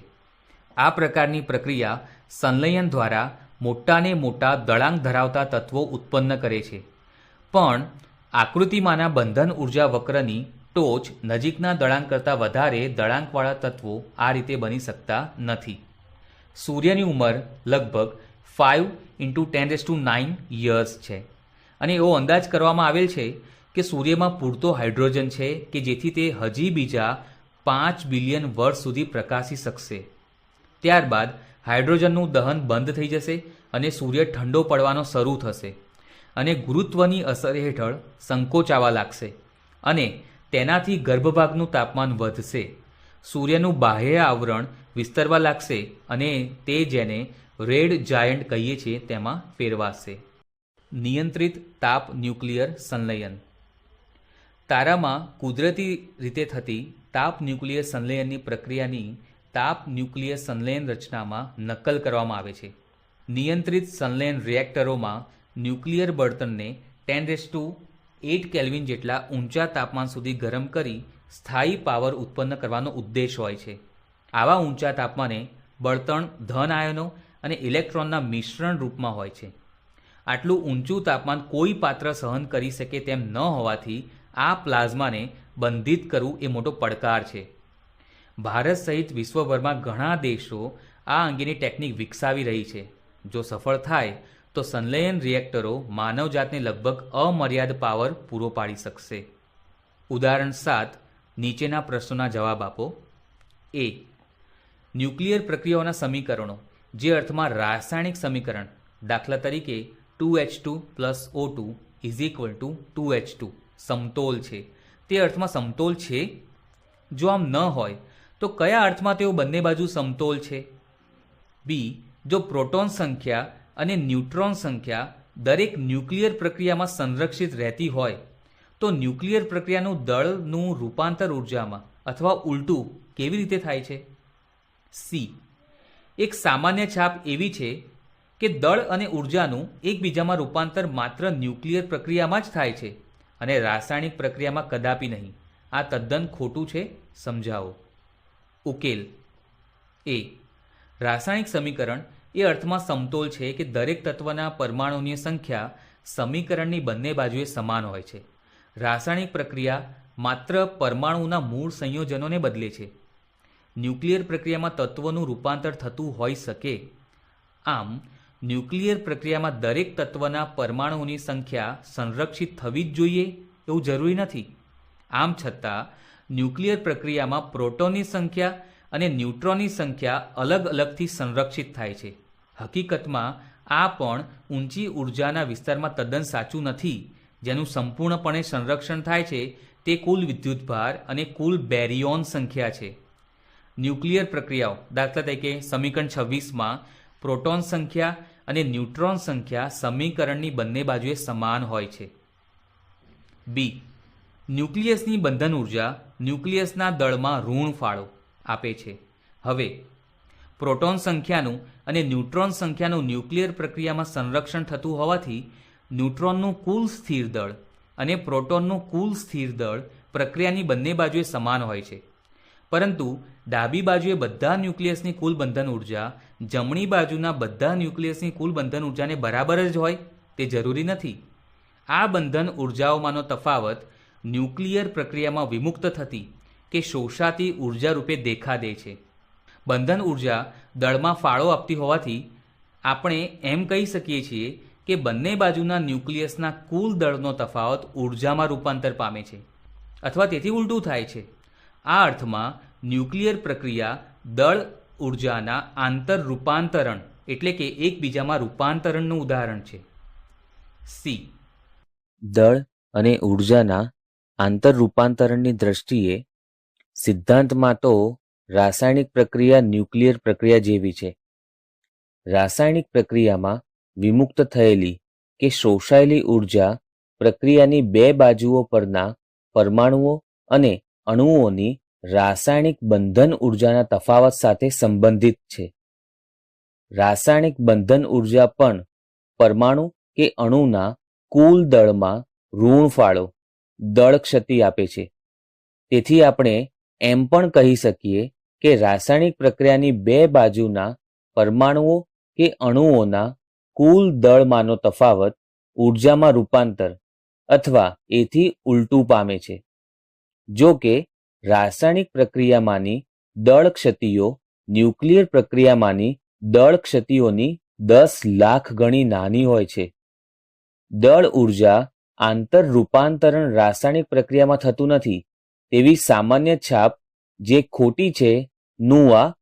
આ પ્રકારની પ્રક્રિયા સંલયન દ્વારા મોટાને મોટા દળાંક ધરાવતા તત્વો ઉત્પન્ન કરે છે. પણ આકૃતિમાંના બંધન ઉર્જા વક્રની ટોચ નજીકના દળાંક કરતાં વધારે દળાંકવાળા તત્વો આ રીતે બની શકતા નથી. સૂર્યની ઉંમર લગભગ 5 × 10⁹ યર્સ છે અને એવો અંદાજ કરવામાં આવેલ છે કે સૂર્યમાં પૂરતો હાઇડ્રોજન છે કે જેથી તે હજી બીજા 5 બિલિયન વર્ષ સુધી પ્રકાશી શકશે. ત્યારબાદ હાઇડ્રોજનનું દહન બંધ થઈ જશે અને સૂર્ય ઠંડો પડવાનો શરૂ થશે અને ગુરુત્વની અસર હેઠળ સંકોચાવા લાગશે અને તેનાથી ગર્ભભાગનું તાપમાન વધશે. સૂર્યનું બાહ્ય આવરણ વિસ્તરવા લાગશે અને તે જેને રેડ જાયન્ટ કહીએ છીએ તેમાં ફેરવાશે. નિયંત્રિત તાપ ન્યુક્લિયર સંલયન. તારામાં કુદરતી રીતે થતી તાપ ન્યુક્લિયર સંલયનની પ્રક્રિયાની તાપ ન્યુક્લિયર સંલયન રચનામાં નકલ કરવામાં આવે છે. નિયંત્રિત સંલયન રિએક્ટરોમાં ન્યુક્લિયર બળતણને 10⁸ કેલ્વિન જેટલા ઊંચા તાપમાન સુધી ગરમ કરી સ્થાયી પાવર ઉત્પન્ન કરવાનો ઉદ્દેશ હોય છે. આવા ઊંચા તાપમાને બળતણ ધન આયનો અને ઇલેક્ટ્રોનના મિશ્રણ રૂપમાં હોય છે. આટલું ઊંચું તાપમાન કોઈ પાત્ર સહન કરી શકે તેમ ન હોવાથી આ પ્લાઝમાને બંધિત કરવું એ મોટો પડકાર છે. ભારત સહિત વિશ્વભરમાં ઘણા દેશો આ અંગેની ટેકનિક વિકસાવી રહી છે. જો સફળ થાય તો સંલયન રિએક્ટરો માનવજાતને લગભગ અમર્યાદ પાવર પૂરો પાડી શકશે. ઉદાહરણ 7 નીચેના પ્રશ્નોના જવાબ આપો. એ. ન્યુક્લિયર પ્રક્રિયાઓના સમીકરણો જે અર્થમાં રાસાયણિક સમીકરણ, દાખલા તરીકે 2H2 + O2 = 2H2 સમતોલ છે, તે અર્થમાં સમતોલ છે? જો આમ ન હોય તો કયા અર્થમાં તેઓ બંને બાજુ સમતોલ છે? બી. જો પ્રોટોન સંખ્યા અને ન્યુટ્રોન સંખ્યા દરેક ન્યુક્લિયર પ્રક્રિયામાં સંરક્ષિત રહેતી હોય તો ન્યુક્લિયર પ્રક્રિયાનું દળનું રૂપાંતર ઉર્જામાં અથવા ઉલટું કેવી રીતે થાય છે? સી. એક સામાન્ય છાપ એવી છે કે દળ અને ઉર્જાનું એકબીજામાં રૂપાંતર માત્ર ન્યુક્લિયર પ્રક્રિયામાં જ થાય છે અને રાસાયણિક પ્રક્રિયામાં કદાપી નહીં. આ તદ્દન ખોટું છે, સમજાવો. ઉકેલ. એ. રાસાયણિક સમીકરણ એ અર્થમાં સમતોલ છે કે દરેક તત્વના પરમાણુની સંખ્યા સમીકરણની બંને બાજુએ સમાન હોય છે. રાસાયણિક પ્રક્રિયા માત્ર પરમાણુના મૂળ સંયોજનોને બદલે છે. ન્યુક્લિયર પ્રક્રિયામાં તત્વોનું રૂપાંતર થતું હોઈ શકે. આમ ન્યુક્લિયર પ્રક્રિયામાં દરેક તત્વના પરમાણુઓની સંખ્યા સંરક્ષિત થવી જ જોઈએ એવું જરૂરી નથી. આમ છતાં ન્યુક્લિયર પ્રક્રિયામાં પ્રોટોનની સંખ્યા અને ન્યુટ્રોનની સંખ્યા અલગ અલગથી સંરક્ષિત થાય છે. હકીકતમાં આ પણ ઊંચી ઉર્જાના વિસ્તારમાં તદ્દન સાચું નથી. જેનું સંપૂર્ણપણે સંરક્ષણ થાય છે તે કુલ વિદ્યુતભાર અને કુલ બેરિયોન સંખ્યા છે. ન્યુક્લિયર પ્રક્રિયાઓ, દાખલા તરીકે સમીકરણ 26માં પ્રોટોન સંખ્યા અને ન્યુટ્રોન સંખ્યા સમીકરણની બંને બાજુએ સમાન હોય છે. બી. ન્યુક્લિયસની બંધન ઉર્જા ન્યુક્લિયસના દળમાં ઋણ ફાળો આપે છે. હવે પ્રોટોન સંખ્યાનું અને ન્યુટ્રોન સંખ્યાનું ન્યુક્લિયર પ્રક્રિયામાં સંરક્ષણ થતું હોવાથી ન્યુટ્રોનનું કુલ સ્થિર દળ અને પ્રોટોનનું કુલ સ્થિર દળ પ્રક્રિયાની બંને બાજુએ સમાન હોય છે. પરંતુ ડાબી બાજુએ બધા ન્યુક્લિયસની કુલ બંધન ઉર્જા જમણી બાજુના બધા ન્યુક્લિયસની કુલ બંધન ઉર્જાને બરાબર જ હોય તે જરૂરી નથી. આ બંધન ઉર્જાઓમાંનો તફાવત ન્યુક્લિયર પ્રક્રિયામાં વિમુક્ત થતી કે શોષાતી ઉર્જા રૂપે દેખા દે છે. બંધન ઉર્જા દળમાં ફાળો આપતી હોવાથી આપણે એમ કહી શકીએ છીએ કે બંને બાજુના ન્યુક્લિયસના કુલ દળનો તફાવત ઉર્જામાં રૂપાંતર પામે છે અથવા તેથી ઉલટું થાય છે. આ અર્થમાં ન્યુક્લિયર પ્રક્રિયા દળ ઉર્જાના આંતર રૂપાંતરણ એટલે કે એકબીજામાં રૂપાંતરણનું ઉદાહરણ છે. સી. દળ અને ઉર્જાના આંતર રૂપાંતરણની દ્રષ્ટિએ સિદ્ધાંતમાં તો રાસાયણિક પ્રક્રિયા ન્યુક્લિયર પ્રક્રિયા જેવી છે. રાસાયણિક પ્રક્રિયામાં વિમુક્ત થયેલી કે શોષાયેલી ઉર્જા પ્રક્રિયાની બે બાજુઓ પરના પરમાણુઓ અને અણુઓની રાસાયણિક બંધન ઉર્જાના તફાવત સાથે સંબંધિત છે. રાસાયણિક બંધન ઉર્જા પણ પરમાણુ કે અણુના કુલ દળમાં ઋણ ફાળો, દળ ક્ષતિ આપે છે. તેથી આપણે એમ પણ કહી શકીએ કે રાસાયણિક પ્રક્રિયાની બે બાજુના પરમાણુઓ કે અણુઓના કુલ દળમાંનો તફાવત ઉર્જામાં રૂપાંતર અથવા એથી ઉલટું પામે છે. જો કે રાસાયણિક પ્રક્રિયામાંની દળ ક્ષતિઓ ન્યુક્લિયર પ્રક્રિયામાંની દળ ક્ષતિઓની 10 લાખ ગણી નાની હોય છે. દળ ઉર્જા આંતર રૂપાંતરણ રાસાયણિક પ્રક્રિયામાં થતું નથી તેવી સામાન્ય છાપ જે ખોટી છે નું આ